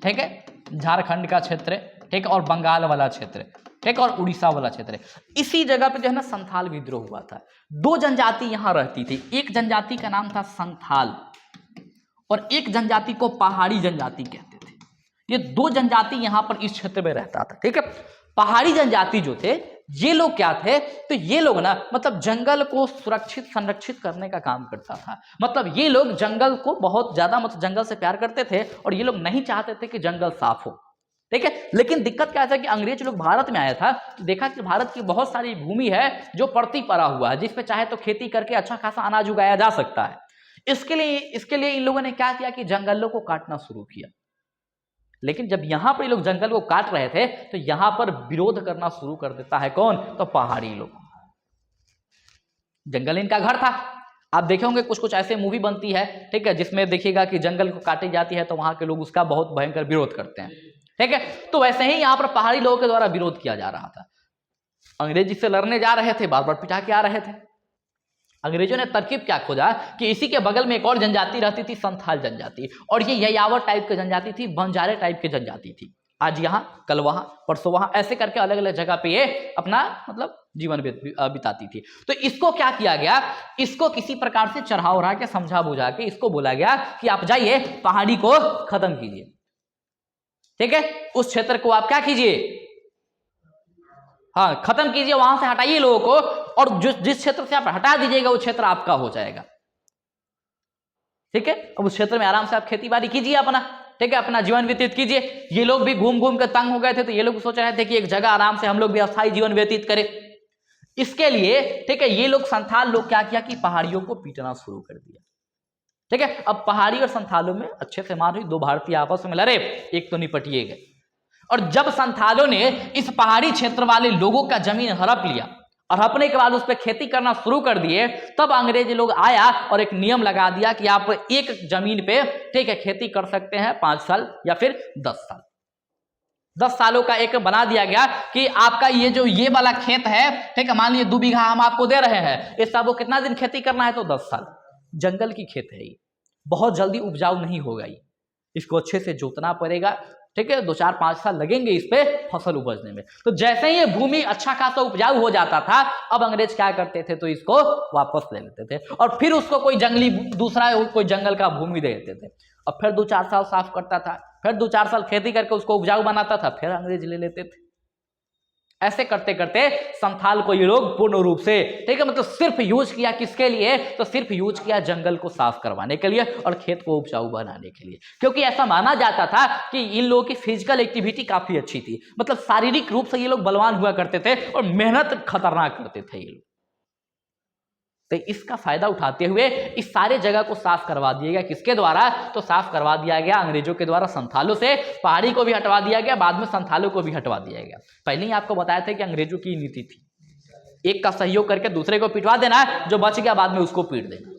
ठीक है, झारखंड का क्षेत्र, ठीक है, और बंगाल वाला क्षेत्र, ठीक, और उड़ीसा वाला क्षेत्र है, इसी जगह पे जो है ना संथाल विद्रोह हुआ था। दो जनजाति यहां रहती थी, एक जनजाति का नाम था संथाल और एक जनजाति को पहाड़ी जनजाति कहते थे। ये दो जनजाति यहां पर इस क्षेत्र में रहता था, ठीक है। पहाड़ी जनजाति जो थे, ये लोग क्या थे, तो ये लोग ना मतलब जंगल को सुरक्षित संरक्षित करने का काम करता था। मतलब ये लोग जंगल को बहुत ज्यादा, मतलब जंगल से प्यार करते थे और ये लोग नहीं चाहते थे कि जंगल साफ हो, ठीक है। लेकिन दिक्कत क्या था कि अंग्रेज लोग भारत में आया था तो देखा कि भारत की बहुत सारी भूमि है जो पड़ती पड़ा हुआ है, जिसपे चाहे तो खेती करके अच्छा खासा अनाज उगाया जा सकता है। इसके लिए इन लोगों ने क्या किया कि जंगलों को काटना शुरू किया। लेकिन जब यहां पर ये लोग जंगल को काट रहे थे तो यहां पर विरोध करना शुरू कर देता है कौन, तो पहाड़ी लोग। जंगल इनका घर था। आप देखे होंगे कुछ कुछ ऐसे मूवी बनती है, ठीक है, जिसमें देखिएगा कि जंगल को काटी जाती है तो वहां के लोग उसका बहुत भयंकर विरोध करते हैं, ठीक है। तो वैसे ही यहां पर पहाड़ी लोगों के द्वारा विरोध किया जा रहा था। अंग्रेजी से लड़ने जा रहे थे, बार बार पिटा के आ रहे थे। अंग्रेजों ने तरकीब क्या खोजा कि इसी के बगल में एक और जनजाति रहती थी, संथाल जनजाति, और ये यायावर टाइप की जनजाति थी, बंजारे टाइप की जनजाति थी। आज यहाँ, कल वहां, परसों वहां, ऐसे करके अलग अलग जगह पे ये अपना मतलब जीवन बिताती थी। तो इसको क्या किया गया, इसको किसी प्रकार से चढ़ा उड़ा के समझा बुझा के इसको बोला गया कि आप जाइए पहाड़ी को खत्म कीजिए, ठीक है, उस क्षेत्र को आप क्या कीजिए, हाँ खत्म कीजिए, वहां से हटाइए लोगों को, और जिस क्षेत्र से आप हटा दीजिएगा वो क्षेत्र आपका हो जाएगा, ठीक है। अब उस क्षेत्र में आराम से आप खेती बाड़ी कीजिए अपना, ठीक है, अपना जीवन व्यतीत कीजिए। ये लोग भी घूम घूम कर तंग हो गए थे, तो ये लोग सोच रहे थे कि एक जगह आराम से हम लोग भी अस्थायी जीवन व्यतीत करें। इसके लिए, ठीक है, ये लोग संथाल लोग क्या किया कि पहाड़ियों को पीटना शुरू कर दिया, ठीक है। अब पहाड़ी और संथालों में अच्छे से मार हुई, दो भारतीय आपस में लड़े, एक तो निपटिए गए। और जब संथालों ने इस पहाड़ी क्षेत्र वाले लोगों का जमीन हड़प लिया और हड़पने के बाद उस पर खेती करना शुरू कर दिए, तब अंग्रेज लोग आया और एक नियम लगा दिया कि आप एक जमीन पे, ठीक है, खेती कर सकते हैं 5 साल या फिर 10 साल। 10 सालों का एक बना दिया गया कि आपका ये जो ये वाला खेत है, ठीक है, मान लीजिए 2 बीघा हम आपको दे रहे हैं, इस साल को कितना दिन खेती करना है, तो 10 साल। जंगल की खेत है ये, बहुत जल्दी उपजाऊ नहीं होगा ये, इसको अच्छे से जोतना पड़ेगा, ठीक है, 2-4-5 साल लगेंगे इस पे फसल उपजने में। तो जैसे ही ये भूमि अच्छा खासा उपजाऊ हो जाता था, अब अंग्रेज क्या करते थे, तो इसको वापस ले लेते थे और फिर उसको कोई जंगली दूसरा कोई जंगल का भूमि दे देते थे। अब फिर 2-4 साल साफ करता था, फिर 2-4 साल खेती करके उसको उपजाऊ बनाता था, फिर अंग्रेज ले लेते थे। ऐसे करते करते संथाल को ये लोग पूर्ण रूप से, ठीक है, मतलब सिर्फ यूज किया किसके लिए, तो सिर्फ यूज किया जंगल को साफ करवाने के लिए और खेत को उपजाऊ बनाने के लिए। क्योंकि ऐसा माना जाता था कि इन लोगों की फिजिकल एक्टिविटी काफी अच्छी थी, मतलब शारीरिक रूप से ये लोग बलवान हुआ करते थे और मेहनत खतरनाक करते थे ये लोग। तो इसका फायदा उठाते हुए इस सारे जगह को साफ करवा दिया गया, किसके द्वारा, तो साफ करवा दिया गया अंग्रेजों के द्वारा संथालों से। पहाड़ी को भी हटवा दिया गया, बाद में संथालों को भी हटवा दिया गया। पहले ही आपको बताया था कि अंग्रेजों की नीति थी एक का सहयोग करके दूसरे को पिटवा देना, जो बच गया बाद में उसको पीट देना।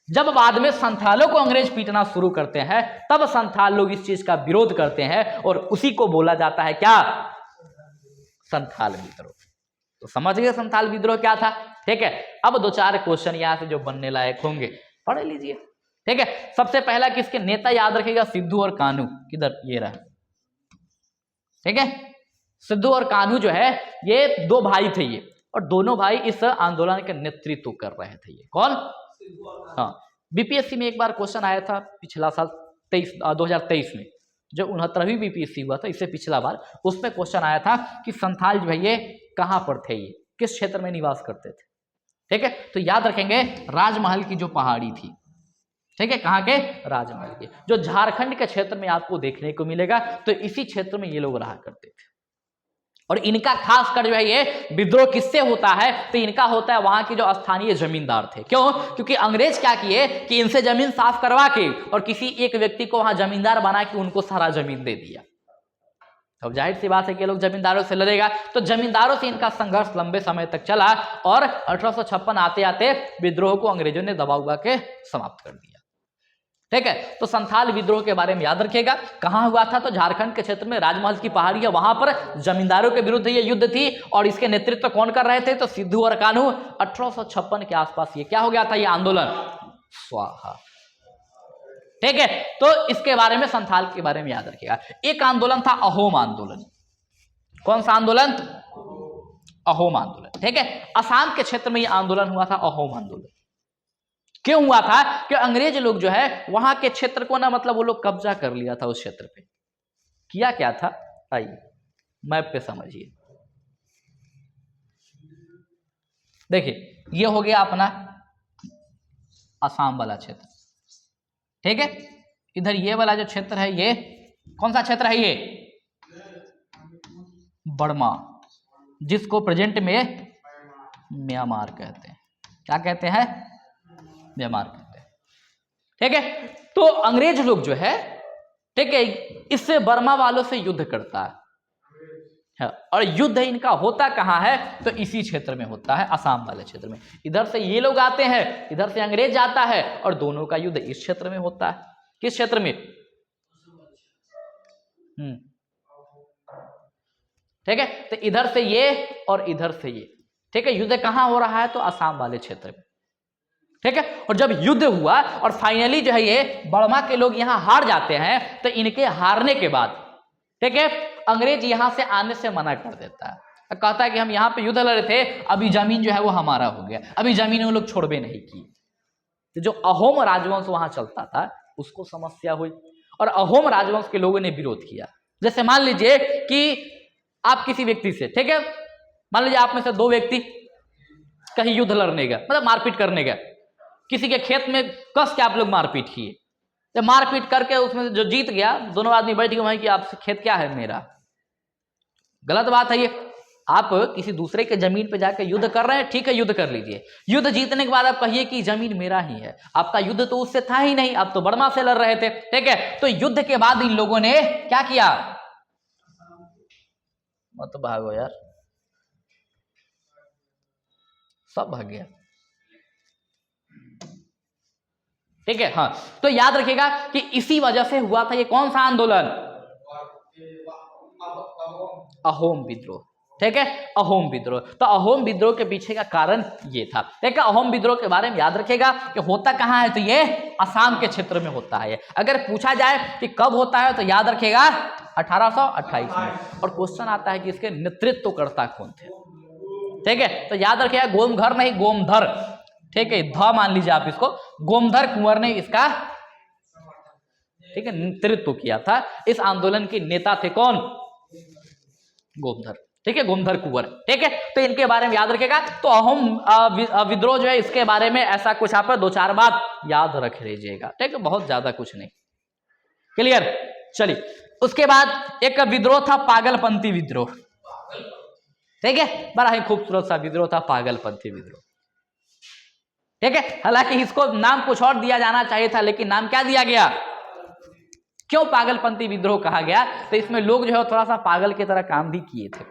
जब बाद में संथालों को अंग्रेज पीटना शुरू करते हैं, तब संथाल लोग इस चीज का विरोध करते हैं और उसी को बोला जाता है क्या, संथाल विद्रोह। तो समझ गए संथाल विद्रोह क्या था, ठीक है। अब 2-4 क्वेश्चन यहां से जो बनने लायक होंगे पढ़ लीजिए, ठीक है। सबसे पहला किसके नेता याद रखिएगा, सिद्धू और कान्हू, किधर ये रहा, ठीक है। सिद्धू और कान्हू जो है ये 2 भाई थे ये, और दोनों भाई इस आंदोलन का नेतृत्व कर रहे थे। ये कौन, हाँ, बीपीएससी में एक बार क्वेश्चन आया था पिछला साल 2023 में, जो 69वीं बीपीएससी हुआ था, इससे पिछला बार, उसमें क्वेश्चन आया था कि संथाल जो है ये कहां पर थे, ये किस क्षेत्र में निवास करते थे, ठीक है। तो याद रखेंगे राजमहल की जो पहाड़ी थी, ठीक है, कहाँ के? राजमहल के, जो झारखंड के क्षेत्र में आपको देखने को मिलेगा। तो इसी क्षेत्र में ये लोग रहा करते थे। और इनका खासकर जो है ये विद्रोह किससे होता है? तो इनका होता है वहां के जो स्थानीय जमींदार थे। क्यों? क्योंकि अंग्रेज क्या किए कि इनसे जमीन साफ करवा के और किसी एक व्यक्ति को वहां जमींदार बना के उनको सारा जमीन दे दिया। अब जाहिर सी बात है कि लोग जमींदारों से लड़ेगा, तो जमींदारों से इनका संघर्ष लंबे समय तक चला और 1856 आते आते विद्रोह को अंग्रेजों ने दबा उबा के समाप्त कर दिया। ठीक है, तो संथाल विद्रोह के बारे में याद रखिएगा। कहां हुआ था? तो झारखंड के क्षेत्र में, राजमहल की पहाड़ी है, वहां पर जमींदारों के विरुद्ध ये युद्ध थी। और इसके नेतृत्व कौन कर रहे थे? तो सिद्धू और कान्हू। 1856 के आसपास ये क्या हो गया था? ये आंदोलन स्वाहा। ठीक है, तो इसके बारे में, संथाल के बारे में याद रखिएगा। एक आंदोलन था अहोम आंदोलन। कौन सा आंदोलन? अहोम आंदोलन। ठीक है, असम के क्षेत्र में यह आंदोलन हुआ था, अहोम आंदोलन। क्यों हुआ था? कि अंग्रेज लोग जो है वहां के क्षेत्र को ना, मतलब वो लोग कब्जा कर लिया था उस क्षेत्र पे। किया क्या था? आइए मैप पे समझिए। देखिए, ये हो गया अपना असम वाला क्षेत्र। ठीक है, इधर ये वाला जो क्षेत्र है, ये कौन सा क्षेत्र है? ये बर्मा, जिसको प्रेजेंट में म्यांमार कहते हैं। क्या कहते हैं? म्यांमार कहते हैं। ठीक है, तो अंग्रेज लोग जो है, ठीक है, इससे बर्मा वालों से युद्ध करता है। और युद्ध इनका होता कहां है? तो इसी क्षेत्र में होता है, असम वाले क्षेत्र में। इधर से ये लोग आते हैं, इधर से अंग्रेज आता है, और दोनों का युद्ध इस क्षेत्र में होता है। किस क्षेत्र में? ठीक है, तो इधर से ये और इधर से ये। ठीक है, युद्ध कहां हो रहा है? तो असम वाले क्षेत्र में। ठीक है, और जब युद्ध हुआ और फाइनली जो है ये बर्मा के लोग यहां हार जाते हैं, तो इनके हारने के बाद, ठीक है, अंग्रेज यहां से आने से मना कर देता है। कहता है कि हम यहां पे युद्ध लड़े थे, अभी जमीन जो है वो हमारा हो गया, अभी जमीन वो लोग छोड़बे नहीं की। तो जो अहोम राजवंश वहां चलता था उसको समस्या हुई, और अहोम राजवंश के लोगों ने विरोध किया। जैसे मान लीजिए कि आप किसी व्यक्ति से, ठीक है, मान लीजिए आप में से दो व्यक्ति कहीं युद्ध लड़ने गए, मतलब मारपीट करने गए, किसी के खेत में कस के आप लोग मारपीट किए। जब मारपीट करके उसमें जो जीत गया, दोनों आदमी बैठ गए वहीं कि आपसे खेत क्या है मेरा। गलत बात है ये। आप किसी दूसरे के जमीन पे जाकर युद्ध कर रहे हैं, ठीक है, युद्ध कर लीजिए। युद्ध जीतने के बाद आप कहिए कि जमीन मेरा ही है। आपका युद्ध तो उससे था ही नहीं, आप तो बर्मा से लड़ रहे थे। ठीक है, तो युद्ध के बाद इन लोगों ने क्या किया? मत भागो यार, सब भाग गया। ठीक है, हाँ, तो याद रखिएगा कि इसी वजह से हुआ था ये कौन सा आंदोलन? अहोम विद्रोह। ठीक है, अहोम विद्रोह। तो अहोम विद्रोह के पीछे का कारण ये था। ठीक है, अहोम विद्रोह के बारे में याद रखिएगा कि होता कहां है? तो ये असम के क्षेत्र में होता है। अगर पूछा जाए कि कब होता है, तो याद रखिएगा 1828 में। और क्वेश्चन आता है कि इसके नेतृत्वकर्ता कौन थे? ठीक है, तो याद रखिएगा, गोमघर नहीं, गोमधर। ठीक है, ध मान लीजिए आप इसको, गोमधर कुंवर ने इसका, ठीक है, नेतृत्व किया था। इस आंदोलन के नेता थे कौन? गोमधर। ठीक है, गोमधर कुंवर। ठीक है, तो इनके बारे में याद रखेगा। तो अहोम विद्रोह जो है, इसके बारे में ऐसा कुछ आप दो चार बात याद रख लीजिएगा। ठीक है, बहुत ज्यादा कुछ नहीं। क्लियर? चलिए, उसके बाद एक विद्रोह था पागलपंथी विद्रोह। ठीक है, बड़ा ही खूबसूरत सा विद्रोह था पागलपंथी विद्रोह। ठीक है, हालांकि इसको नाम कुछ और दिया जाना चाहिए था, लेकिन नाम क्या दिया गया? क्यों पागलपंथी विद्रोह कहा गया? तो इसमें लोग जो है थोड़ा सा पागल की तरह काम भी किए थे।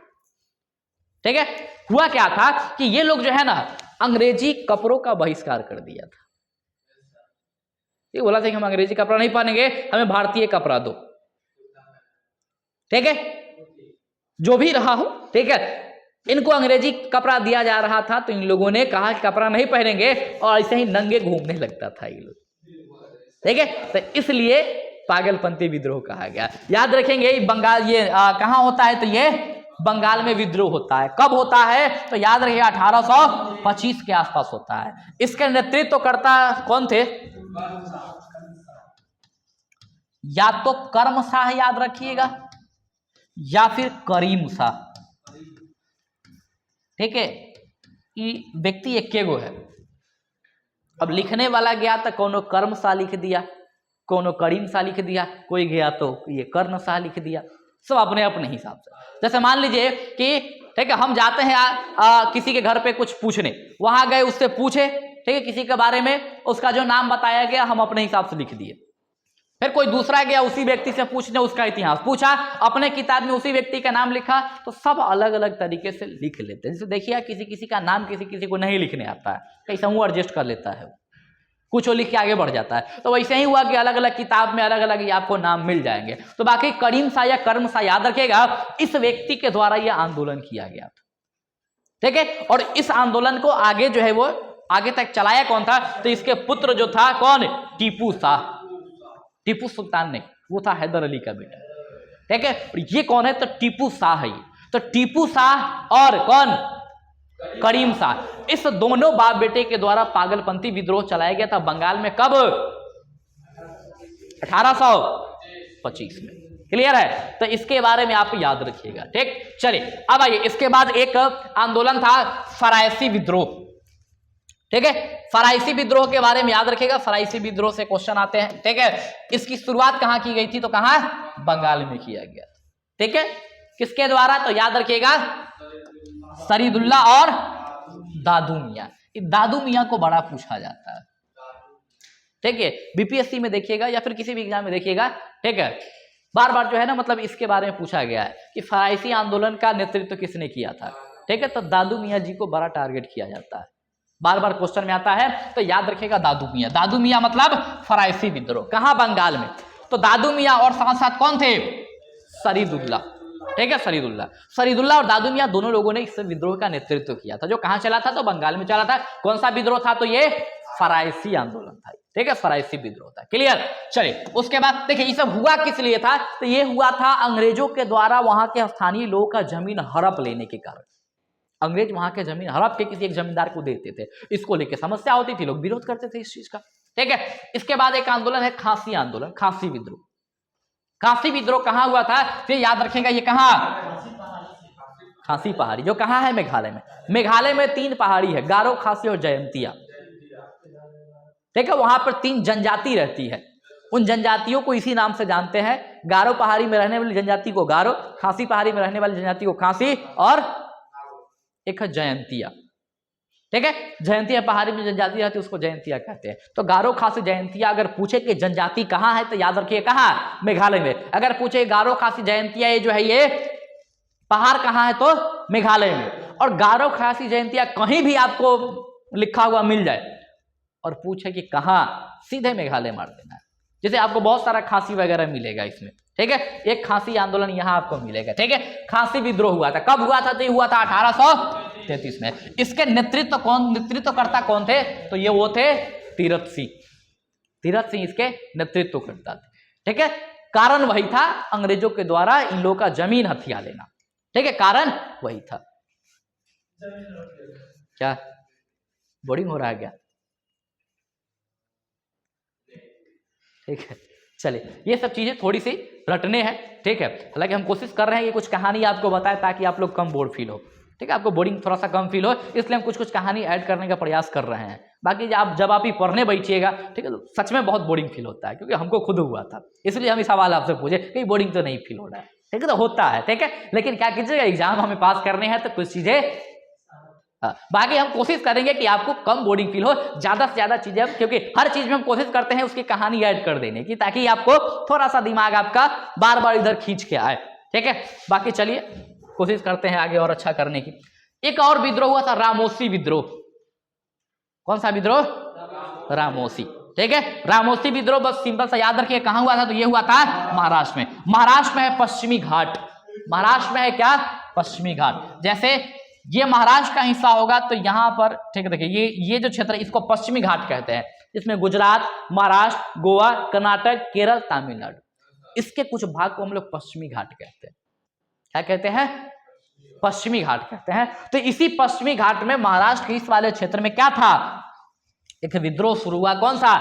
ठीक है, हुआ क्या था कि ये लोग जो है ना, अंग्रेजी कपड़ों का बहिष्कार कर दिया था। ये बोला था कि हम अंग्रेजी कपड़ा नहीं पहनेंगे, हमें भारतीय कपड़ा दो। ठीक है, जो भी रहा हो, ठीक है, इनको अंग्रेजी कपड़ा दिया जा रहा था, तो इन लोगों ने कहा कि कपड़ा नहीं पहनेंगे, और ऐसे ही नंगे घूमने लगता था ये लोग। ठीक है, तो इसलिए पागलपंथी विद्रोह कहा गया। याद रखेंगे, बंगाल, ये कहां होता है? तो ये बंगाल में विद्रोह होता है। कब होता है? तो याद रखिएगा 1825 के आसपास होता है। इसके नेतृत्वकर्ता कौन थे? या तो कर्म शाह याद रखिएगा, या फिर करीम शाह। ठीक है, ये व्यक्ति एक गो है, अब लिखने वाला गया तो कोनो कर्म सा लिख दिया, कोनो करीम सा लिख दिया, कोई गया तो ये कर्ण सा लिख दिया, सब अपने अपने हिसाब से। जैसे मान लीजिए कि ठीक है हम जाते हैं किसी के घर पे कुछ पूछने, वहां गए उससे पूछे, ठीक है किसी के बारे में, उसका जो नाम बताया गया हम अपने हिसाब से लिख दिए। फिर कोई दूसरा गया उसी व्यक्ति से पूछने, उसका इतिहास पूछा, अपने किताब में उसी व्यक्ति का नाम लिखा, तो सब अलग अलग तरीके से लिख लेते हैं। जैसे देखिए किसी किसी का नाम किसी किसी को नहीं लिखने आता है, कैसा वो एडजस्ट कर लेता है, कुछ वो लिख के आगे बढ़ जाता है। तो वैसे ही हुआ कि अलग अलग किताब में अलग अलग आपको नाम मिल जाएंगे। तो बाकी करीम सा या कर्म सा याद रखेगा, इस व्यक्ति के द्वारा यह आंदोलन किया गया था, ठीक है। और इस आंदोलन को आगे जो है वो आगे तक चलाया कौन था, तो इसके पुत्र जो था कौन, टीपू शाह, टीपू सुल्तान नहीं, वो था हैदर अली का बेटा, ठीक है। और ये कौन है, तो टीपू शाह है। तो टीपू शाह और कौन, करीम शाह, इस दोनों बाप बेटे के द्वारा पागलपंथी विद्रोह चलाया गया था बंगाल में। कब, 1825 में। क्लियर है, तो इसके बारे में आप याद रखिएगा, ठीक। चलिए अब आइए, इसके बाद एक आंदोलन था फरायसी विद्रोह, ठीक है। फरायसी विद्रोह के बारे में याद रखिएगा, फरायसी विद्रोह से क्वेश्चन आते हैं, ठीक है। इसकी शुरुआत कहां की गई थी, तो कहां, बंगाल में किया गया, ठीक है। किसके द्वारा, तो याद रखिएगा शरीदुल्ला और दादू मियां। दादू मियां को बड़ा पूछा जाता है, ठीक है। बीपीएससी में देखिएगा या फिर किसी भी एग्जाम में देखिएगा, ठीक है, बार बार जो है ना मतलब इसके बारे में पूछा गया है कि फरायसी आंदोलन का नेतृत्व किसने किया था, ठीक है। तो दादू मियां जी को बड़ा टारगेट किया जाता है, बार बार क्वेश्चन में आता है, तो याद रखिएगा दादू मियां। दादू मियां मतलब फरायसी विद्रोह, कहां, बंगाल में। तो दादू मियां और साथ साथ कौन थे, शरीदुल्ला, ठीक है। शरीदुल्ला और दादू मियां दोनों लोगों ने इस विद्रोह का नेतृत्व किया था, जो कहां चला था, तो बंगाल में चला था। कौन सा विद्रोह था, तो ये फरायसी आंदोलन था, ठीक है, फरायसी विद्रोह था। क्लियर। चलिए उसके बाद देखिए ये सब हुआ किस लिए था, तो ये हुआ था अंग्रेजों के द्वारा वहां के स्थानीय लोगों का जमीन हड़प लेने के कारण। अंग्रेज वहां के जमीन हड़प के किसी एक जमींदार को देते थे, इसको लेकर समस्या होती थी, लोग विरोध करते थे इस चीज का, ठीक है। इसके बाद एक आंदोलन है खासी आंदोलन, खासी विद्रोह। खासी विद्रोह कहां हुआ था, फिर याद रखेगा ये कहां, खासी पहाड़ी, जो कहां है, मेघालय में। मेघालय में 3 पहाड़ी है, गारो, खासी और जयंतिया, ठीक है। वहां पर 3 जनजाति रहती है, उन जनजातियों को इसी नाम से जानते हैं। गारो पहाड़ी में रहने वाली जनजाति को गारो, खासी पहाड़ी में रहने वाली जनजाति को खासी, और एक है जयंतिया, ठीक है। जयंतिया पहाड़ी में जनजाति रहती है, उसको जयंतिया कहते हैं। तो गारो, खासी, जयंतिया अगर पूछे कि जनजाति कहां है, तो याद रखिए कहां, मेघालय में। अगर पूछे गारो, खासी, जयंतिया ये जो है ये पहाड़ कहां है, तो मेघालय में। और गारो, खासी, जयंतिया कहीं भी आपको लिखा हुआ मिल जाए और पूछे कि कहां, सीधे मेघालय मार देना है। जैसे आपको बहुत सारा खासी वगैरह मिलेगा इसमें, ठीक है। एक खासी आंदोलन यहां आपको मिलेगा, ठीक है। खासी विद्रोह हुआ था, कब हुआ था, तो ये हुआ था 1833 में। इसके नेतृत्वकर्ता कौन थे, तो ये वो थे तीरथ सिंह। तीरथ सिंह इसके नेतृत्वकर्ता थे, ठीक है। कारण वही था, अंग्रेजों के द्वारा इन लोगों का जमीन हथिया लेना, ठीक है, कारण वही था। क्या बोरिंग हो रहा है क्या, ठीक है। चलिए ये सब चीजें थोड़ी सी रटने हैं, ठीक है। हालांकि हम कोशिश कर रहे हैं कि कुछ कहानी आपको बताएं ताकि आप लोग कम बोर फील हो, ठीक है, आपको बोरिंग थोड़ा सा कम फील हो, इसलिए हम कुछ कुछ कहानी ऐड करने का प्रयास कर रहे हैं। बाकी जब आप ही पढ़ने बैठिएगा, ठीक है, तो सच में बहुत बोरिंग फील होता है, क्योंकि हमको खुद हुआ था, इसलिए हम ये सवाल आपसे पूछे कि बोरिंग तो नहीं फील हो रहा है, ठीक है। तो होता है, ठीक है, लेकिन क्या कीजिएगा, एग्जाम हमें पास करने हैं, तो कुछ चीजें बाकी हम कोशिश करेंगे कि आपको कम बोरिंग फील हो, ज्यादा से ज्यादा चीजें, क्योंकि हर चीज में हम कोशिश करते हैं उसकी कहानी ऐड कर देने की, ताकि आपको थोड़ा सा दिमाग आपका बार बार इधर खींच के आए, ठीक है। बाकी चलिए कोशिश करते हैं आगे और अच्छा करने की। एक और विद्रोह हुआ था, रामोसी विद्रोह। कौन सा विद्रोह, रामोसी, ठीक है। रामोसी विद्रोह बस सिंपल सा याद रखिए कहां हुआ था, तो ये हुआ था महाराष्ट्र में। महाराष्ट्र में है पश्चिमी घाट, महाराष्ट्र में है क्या, पश्चिमी घाट। जैसे ये महाराष्ट्र का हिस्सा होगा तो यहां पर, ठीक है, देखिए ये जो क्षेत्र है इसको पश्चिमी घाट कहते हैं। इसमें गुजरात, महाराष्ट्र, गोवा, कर्नाटक, केरल, तमिलनाडु, इसके कुछ भाग को हम लोग पश्चिमी घाट कहते हैं। क्या कहते हैं, पश्चिमी घाट कहते हैं। तो इसी पश्चिमी घाट में महाराष्ट्र के इस वाले क्षेत्र में क्या था, एक विद्रोह शुरू हुआ। कौन सा,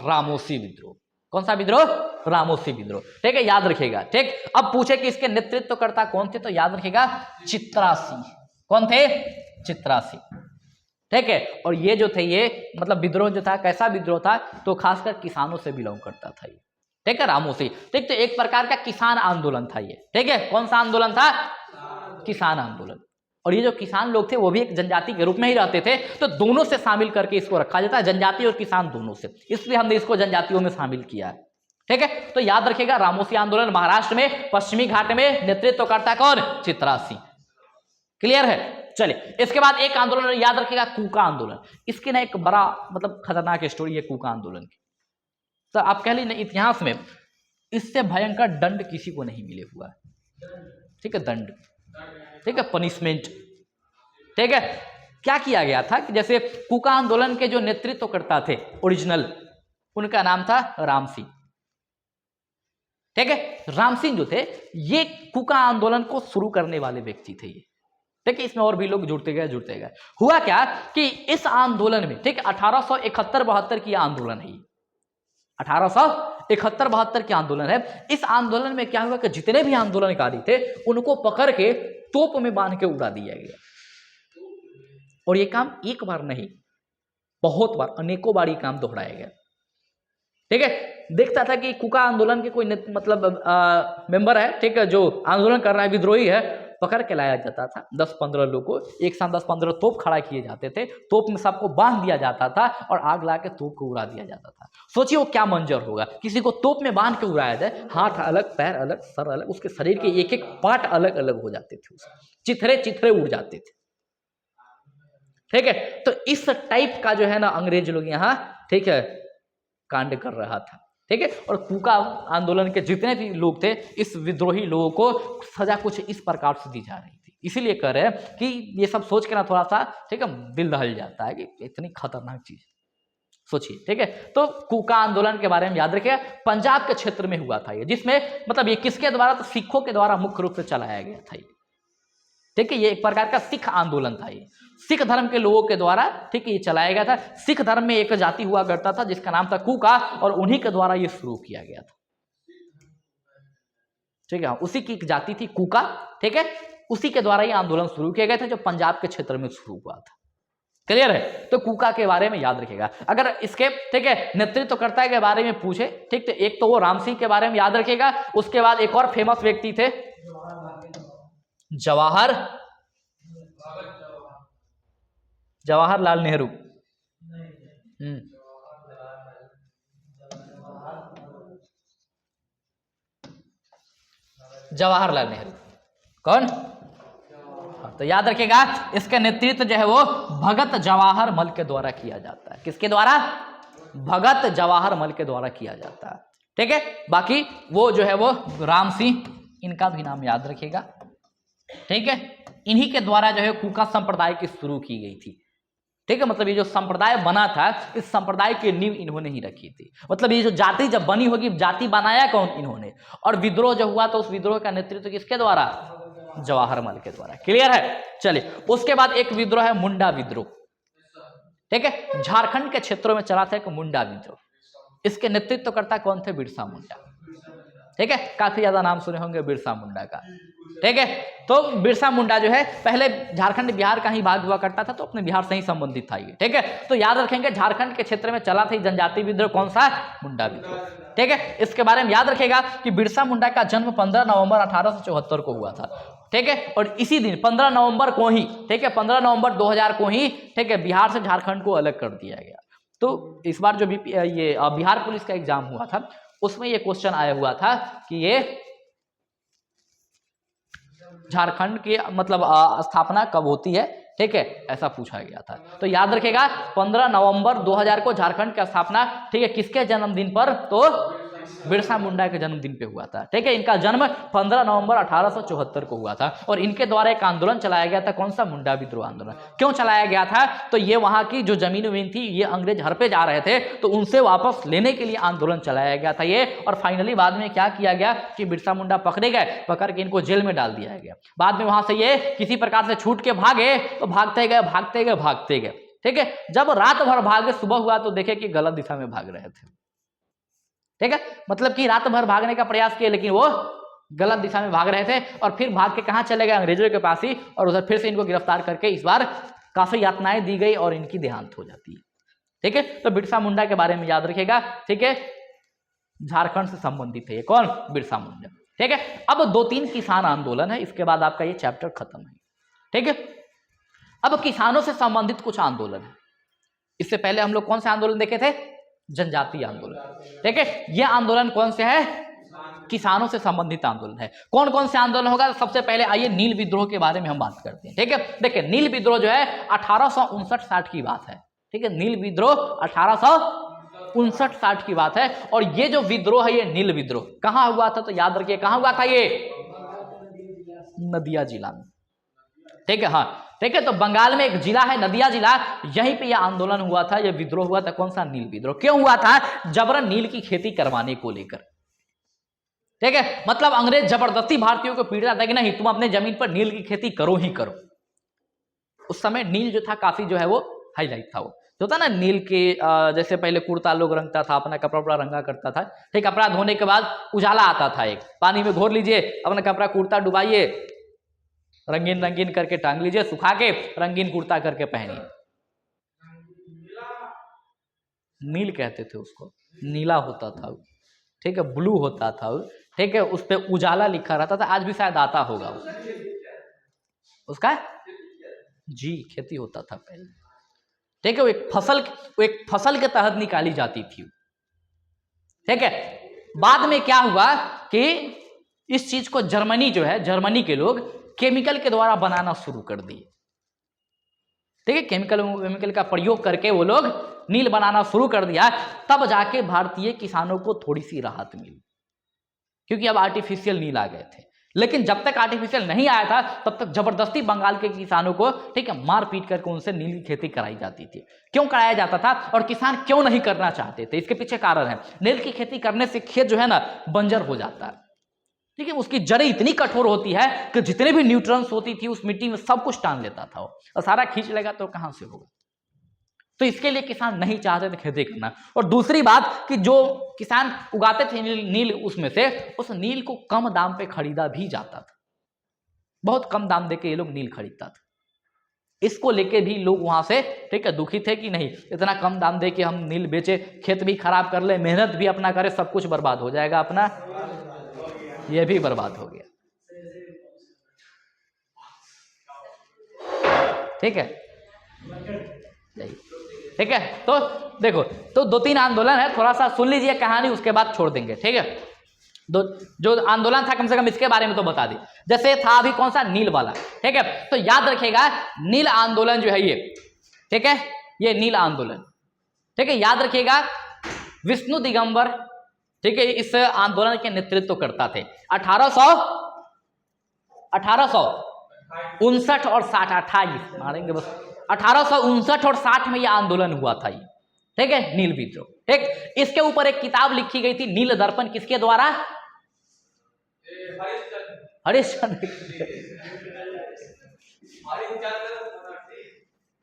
रामोसी विद्रोह। कौन सा विद्रोह, रामोसी विद्रोह, ठीक है, याद रखिएगा, ठीक। अब पूछे कि इसके नेतृत्वकर्ता कौन थे, तो याद रखिएगा चित्रा सिंह। कौन थे, चित्रा सिंह, ठीक है। और ये जो थे ये मतलब विद्रोह जो था कैसा विद्रोह था, तो खासकर किसानों से बिलोंग करता था ये, ठीक है, रामोसी। ठीक, तो एक प्रकार का किसान आंदोलन था ये, ठीक है। कौन सा आंदोलन था? किसान आंदोलन। और ये जो किसान लोग थे वो भी एक जनजाति के रूप में ही रहते थे, तो दोनों से शामिल करके इसको रखा जाता है, जनजाति और किसान दोनों से, इसलिए हमने इसको जनजातियों में शामिल किया है, ठीक है। तो याद रखिएगा रामोसी आंदोलन महाराष्ट्र में पश्चिमी घाट में नेतृत्व करता कौन? चित्रा सिंह। क्लियर है? चलिए, इसके बाद एक आंदोलन याद रखिएगा, कूका आंदोलन। इसकी ना एक बड़ा मतलब खतरनाक स्टोरी है कूका आंदोलन की। तो आप कह लीजिए इतिहास में इससे भयंकर दंड किसी को नहीं मिले हुआ है, ठीक है, दंड, ठीक है, पनिशमेंट, ठीक है। क्या किया गया था कि जैसे कूका आंदोलन के जो नेतृत्व करता थे ओरिजिनल, उनका नाम था राम सिंह, ठीक है। राम सिंह जो थे ये कूका आंदोलन को शुरू करने वाले व्यक्ति थे ये, ठीक है। इसमें और भी लोग जुड़ते गए। हुआ क्या कि इस आंदोलन में, ठीक है, 1871-72 की आंदोलन है, 1871-72 की आंदोलन है। इस आंदोलन में क्या हुआ कि जितने भी आंदोलनकारी थे उनको पकड़ के तोप में बांध के उड़ा दिया गया। और ये काम एक बार नहीं, बहुत बार, अनेकों बार ये काम दोहराया गया, ठीक है। देखता था कि कूका आंदोलन के कोई मतलब मेंबर है, ठीक है, जो आंदोलन कर रहा है, विद्रोही है, पकड़ के लाया जाता था। 10-15 लोग को एक साथ 10-15 तोप खड़ा किए जाते थे, तोप में सबको बांध दिया जाता था और आग ला के तोप को उड़ा दिया जाता था। सोचिए वो क्या मंजर होगा, किसी को तोप में बांध के उड़ाया जाए, हाथ अलग, पैर अलग, सर अलग, उसके शरीर के एक एक पार्ट अलग अलग हो जाते थे, चिथरे उड़ जाते थे, ठीक है। तो इस टाइप का जो है ना अंग्रेज लोग यहाँ, ठीक है, कांड कर रहा था, ठीक है। और कूका आंदोलन के जितने भी लोग थे, इस विद्रोही लोगों को सजा कुछ इस प्रकार से दी जा रही थी। इसीलिए कह रहे हैं कि ये सब सोच के ना थोड़ा सा, ठीक है, दिल दहल जाता है कि इतनी खतरनाक चीज सोचिए, ठीक है। तो कूका आंदोलन के बारे में याद रखिए, पंजाब के क्षेत्र में हुआ था ये, जिसमें मतलब ये किसके द्वारा? तो सिखों के द्वारा मुख्य रूप से चलाया गया था ये, ठीक है। ये एक प्रकार का सिख आंदोलन था, ये सिख धर्म के लोगों के द्वारा, ठीक है, ये चलाया गया था। सिख धर्म में एक जाति हुआ करता था जिसका नाम था कूका, और उन्हीं के द्वारा ये शुरू किया गया था, ठीक है। उसी की एक जाति थी कूका, ठीक है, उसी के द्वारा ये आंदोलन शुरू किया गया था जो पंजाब के क्षेत्र में शुरू हुआ था। क्लियर है? तो कूका के बारे में याद रखिएगा। अगर इसके, ठीक है, नेतृत्वकर्ता के बारे में पूछे, ठीक, तो एक तो वो राम सिंह के बारे में याद रखिएगा। उसके बाद एक और फेमस व्यक्ति थे जवाहरलाल नेहरू। जवाहरलाल नेहरू कौन? तो याद रखिएगा इसका नेतृत्व जो है वो भगत जवाहर मल के द्वारा किया जाता है। किसके द्वारा? भगत जवाहर मल के द्वारा किया जाता है, ठीक है। बाकी वो जो है वो राम सिंह, इनका भी नाम याद रखिएगा, ठीक है। इन्हीं के द्वारा जो है कूका संप्रदाय की शुरू की गई थी, ठीक है। मतलब ये जो संप्रदाय बना था, इस संप्रदाय की नींव इन्होंने ही रखी थी। मतलब ये जो जाति जब बनी होगी, जाति बनाया कौन? इन्होंने। और विद्रोह जो हुआ तो उस विद्रोह का नेतृत्व किसके द्वारा? जवाहरलाल के द्वारा। क्लियर है? चलिए, उसके बाद एक विद्रोह है मुंडा विद्रोह, ठीक है। झारखंड के क्षेत्रों में चला था एक मुंडा विद्रोह। इसके नेतृत्वकर्ता कौन थे? बिरसा मुंडा, ठीक है। काफी ज्यादा नाम सुने होंगे बिरसा मुंडा का, ठीक है। तो बिरसा मुंडा जो है पहले झारखंड बिहार का ही भाग हुआ करता था, तो अपने बिहार से ही संबंधित था ये, ठीक है। तो याद रखेंगे झारखंड के क्षेत्र में चला था जनजाति विद्रोह, कौन सा? मुंडा विद्रोह, ठीक है। इसके बारे में याद रखेगा कि बिरसा मुंडा का जन्म 15 नवंबर 1874 को हुआ था, ठीक है। और इसी दिन 15 नवंबर को ही, ठीक है, 15 नवंबर 2000 को ही, ठीक है, बिहार से झारखंड को अलग कर दिया गया। तो इस बार जो भी ये बिहार पुलिस का एग्जाम हुआ था उसमें ये क्वेश्चन आया हुआ था कि ये झारखंड की मतलब स्थापना कब होती है, ठीक है, ऐसा पूछा गया था। तो याद रखेगा 15 नवंबर 2000 को झारखंड की स्थापना, ठीक है, किसके जन्मदिन पर? तो बिरसा मुंडा के जन्मदिन पे हुआ था, ठीक है। इनका जन्म 15 नवंबर 1874 को हुआ था और इनके द्वारा एक आंदोलन चलाया गया था, कौन सा? मुंडा विद्रोह आंदोलन। क्यों चलाया गया था? तो ये वहां की जो जमीन वमीन थी ये अंग्रेज हड़पे जा रहे थे, तो उनसे वापस लेने के लिए आंदोलन चलाया गया था ये। और फाइनली बाद में क्या किया गया कि बिरसा मुंडा पकड़े गए, पकड़ के इनको जेल में डाल दिया गया। बाद में वहां से ये किसी प्रकार से छूट के भागे, तो भागते गए, ठीक है। जब रात भर भागे, सुबह हुआ तो देखे कि गलत दिशा में भाग रहे थे, ठीक है। मतलब कि रात भर भागने का प्रयास किया लेकिन वो गलत दिशा में भाग रहे थे, और फिर भाग के कहां चले गए? अंग्रेजों के पास ही, और उधर फिर से इनको गिरफ्तार करके इस बार काफी यातनाएं दी गई और इनकी देहांत हो जाती है। ठीक है, तो बिरसा मुंडा के बारे में याद रखिएगा। ठीक है, झारखंड से संबंधित है ये कौन, बिरसा मुंडा। ठीक है, अब 2-3 किसान आंदोलन है, इसके बाद आपका ये चैप्टर खत्म है। ठीक है, अब किसानों से संबंधित कुछ आंदोलन है। इससे पहले हम लोग कौन से आंदोलन देखे थे, जनजातीय आंदोलन। ठीक है, यह आंदोलन कौन से है, किसानों से संबंधित आंदोलन है। कौन कौन से आंदोलन होगा, सबसे पहले आइए नील विद्रोह के बारे में हम बात करते हैं। ठीक है, देखिए नील विद्रोह जो है 1859-60 की बात है। ठीक है, नील विद्रोह 1859-60 की बात है। और ये जो विद्रोह है, ये नील विद्रोह कहां हुआ था, तो याद रखिए कहां हुआ था, ये नदिया जिला में। ठीक है, हाँ ठीक है, तो बंगाल में एक जिला है नदिया जिला, यहीं पे यह आंदोलन हुआ था, यह विद्रोह हुआ था। कौन सा, नील विद्रोह। क्यों हुआ था, जबरन नील की खेती करवाने को लेकर। ठीक है, मतलब अंग्रेज जबरदस्ती भारतीयों को पीड़ता था कि नहीं तुम अपने जमीन पर नील की खेती करो ही करो। उस समय नील जो था काफी जो है वो हाईलाइट था। वो जो था ना नील के जैसे पहले कुर्ता लोग रंगता था, अपना कपड़ा उपड़ा रंगा करता था। ठीक, कपड़ा धोने के बाद उजाला आता था, एक पानी में घोर लीजिए, अपना कपड़ा कुर्ता डुबाइए, रंगीन रंगीन करके टांग लीजिए, सुखा के रंगीन कुर्ता करके पहनिए। नील कहते थे उसको, नीला होता था। ठीक है, ब्लू होता था। ठीक है, उस पर उजाला लिखा रहता था, आज भी शायद आता होगा उसका जी, खेती होता था पहले। ठीक है, वो एक फसल के तहत निकाली जाती थी। ठीक है, बाद में क्या हुआ कि इस चीज को जर्मनी जो है, जर्मनी के लोग केमिकल के द्वारा बनाना शुरू कर दिए। ठीक है, केमिकल का प्रयोग करके वो लोग नील बनाना शुरू कर दिया। तब जाके भारतीय किसानों को थोड़ी सी राहत मिली, क्योंकि अब आर्टिफिशियल नील आ गए थे। लेकिन जब तक आर्टिफिशियल नहीं आया था तब तक जबरदस्ती बंगाल के किसानों को, ठीक है, मार पीट करके उनसे नील की खेती कराई जाती थी। क्यों कराया जाता था और किसान क्यों नहीं करना चाहते थे, इसके पीछे कारण है। नील की खेती करने से खेत जो है ना बंजर हो जाता है। ठीक है, उसकी जड़ें इतनी कठोर होती है कि जितने भी न्यूट्रंस होती थी उस मिट्टी में सब कुछ टान लेता था, और सारा खींच लेगा तो कहां से होगा। तो इसके लिए किसान नहीं चाहते थे खेती करना। और दूसरी बात कि जो किसान उगाते थे नील उसमें से, उस नील को कम दाम पे खरीदा भी जाता था। बहुत कम दाम देके ये लोग नील खरीदता था। इसको लेके भी लोग वहां से, ठीक है, दुखी थे कि नहीं इतना कम दाम दे के हम नील बेचे, खेत भी खराब कर ले, मेहनत भी अपना करे, सब कुछ बर्बाद हो जाएगा अपना। ये भी बर्बाद हो गया। ठीक है, ठीक है, तो देखो, तो 2-3 आंदोलन है, थोड़ा सा सुन लीजिए कहानी, उसके बाद छोड़ देंगे। ठीक है, जो आंदोलन था कम से कम इसके बारे में तो बता दी। जैसे था अभी कौन सा, नील वाला। ठीक है, तो याद रखिएगा नील आंदोलन जो है ये, ठीक है, ये नील आंदोलन, ठीक है, याद रखिएगा विष्णु दिगंबर, ठीक है, इस आंदोलन के नेतृत्व करता थे। 1859 और 60, 28 मारेंगे बस, 1859 और 60 में यह आंदोलन हुआ था ये। ठीक है, नील विद्रोह। ठीक, इसके ऊपर एक किताब लिखी गई थी, नील दर्पण, किसके द्वारा, हरिश्चंद्र।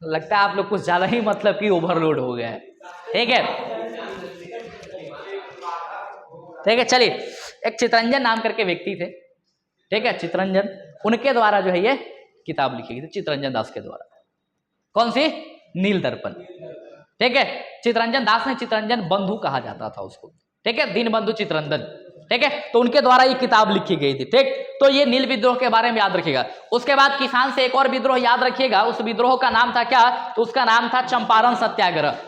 लगता है आप लोग कुछ ज्यादा ही मतलब कि ओवरलोड हो गया है। ठीक है, ठीक है, चलिए, एक चितरंजन नाम करके व्यक्ति थे, ठीक है, चितरंजन, उनके द्वारा जो है ये किताब लिखी गई थी, चितरंजन दास के द्वारा। कौन सी, नील दर्पण। ठीक है, चितरंजन दास ने, चितरंजन बंधु कहा जाता था उसको। ठीक है, दीनबंधु चितरंजन। ठीक है, तो उनके द्वारा ये किताब लिखी गई थी। ठीक, तो ये नील विद्रोह के बारे में याद रखिएगा। उसके बाद किसान से एक और विद्रोह याद रखिएगा, उस विद्रोह का नाम था क्या, तो उसका नाम था चंपारण सत्याग्रह,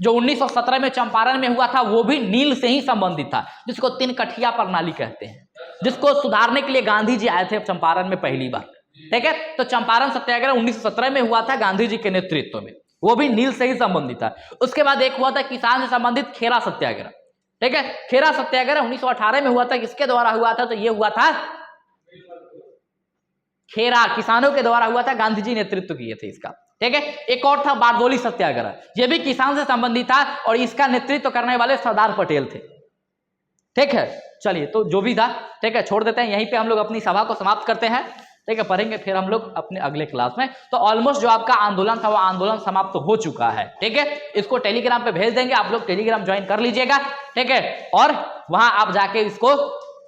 जो 1917 में चंपारण में हुआ था। वो भी नील से ही संबंधित था, जिसको 3 कठिया प्रणाली कहते हैं, जिसको सुधारने के लिए गांधी जी आए थे चंपारण में पहली बार। ठीक है, तो चंपारण सत्याग्रह 1917 में हुआ था गांधी जी के नेतृत्व में, वो भी नील से ही संबंधित था। उसके बाद एक हुआ था किसान से संबंधित खेरा सत्याग्रह। ठीक है, खेरा सत्याग्रह 1918 में हुआ था, किसके द्वारा हुआ था, तो ये हुआ था खेरा, किसानों के द्वारा हुआ था, गांधी जी नेतृत्व किए थे इसका। ठीक है, एक और था बारदोली सत्याग्रह, यह भी किसान से संबंधित था और इसका नेतृत्व करने वाले सरदार पटेल थे। ठीक है, चलिए, तो जो भी था, ठीक है, छोड़ देते हैं, यहीं पे हम लोग अपनी सभा को समाप्त करते हैं। ठीक है, पढ़ेंगे फिर हम लोग अपने अगले क्लास में। तो ऑलमोस्ट जो आपका आंदोलन था वो आंदोलन समाप्त हो चुका है। ठीक है, इसको टेलीग्राम पे भेज देंगे, आप लोग टेलीग्राम ज्वाइन कर लीजिएगा। ठीक है, और वहां आप जाके इसको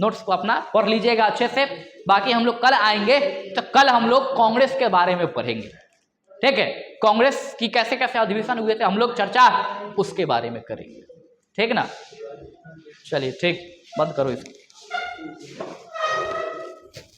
नोट्स को अपना पढ़ लीजिएगा अच्छे से। बाकी हम लोग कल आएंगे, तो कल हम लोग कांग्रेस के बारे में पढ़ेंगे। ठीक है, कांग्रेस की कैसे कैसे अधिवेशन हुए थे हम लोग चर्चा उसके बारे में करेंगे, ठीक ना। चलिए ठीक, बंद करो इसको।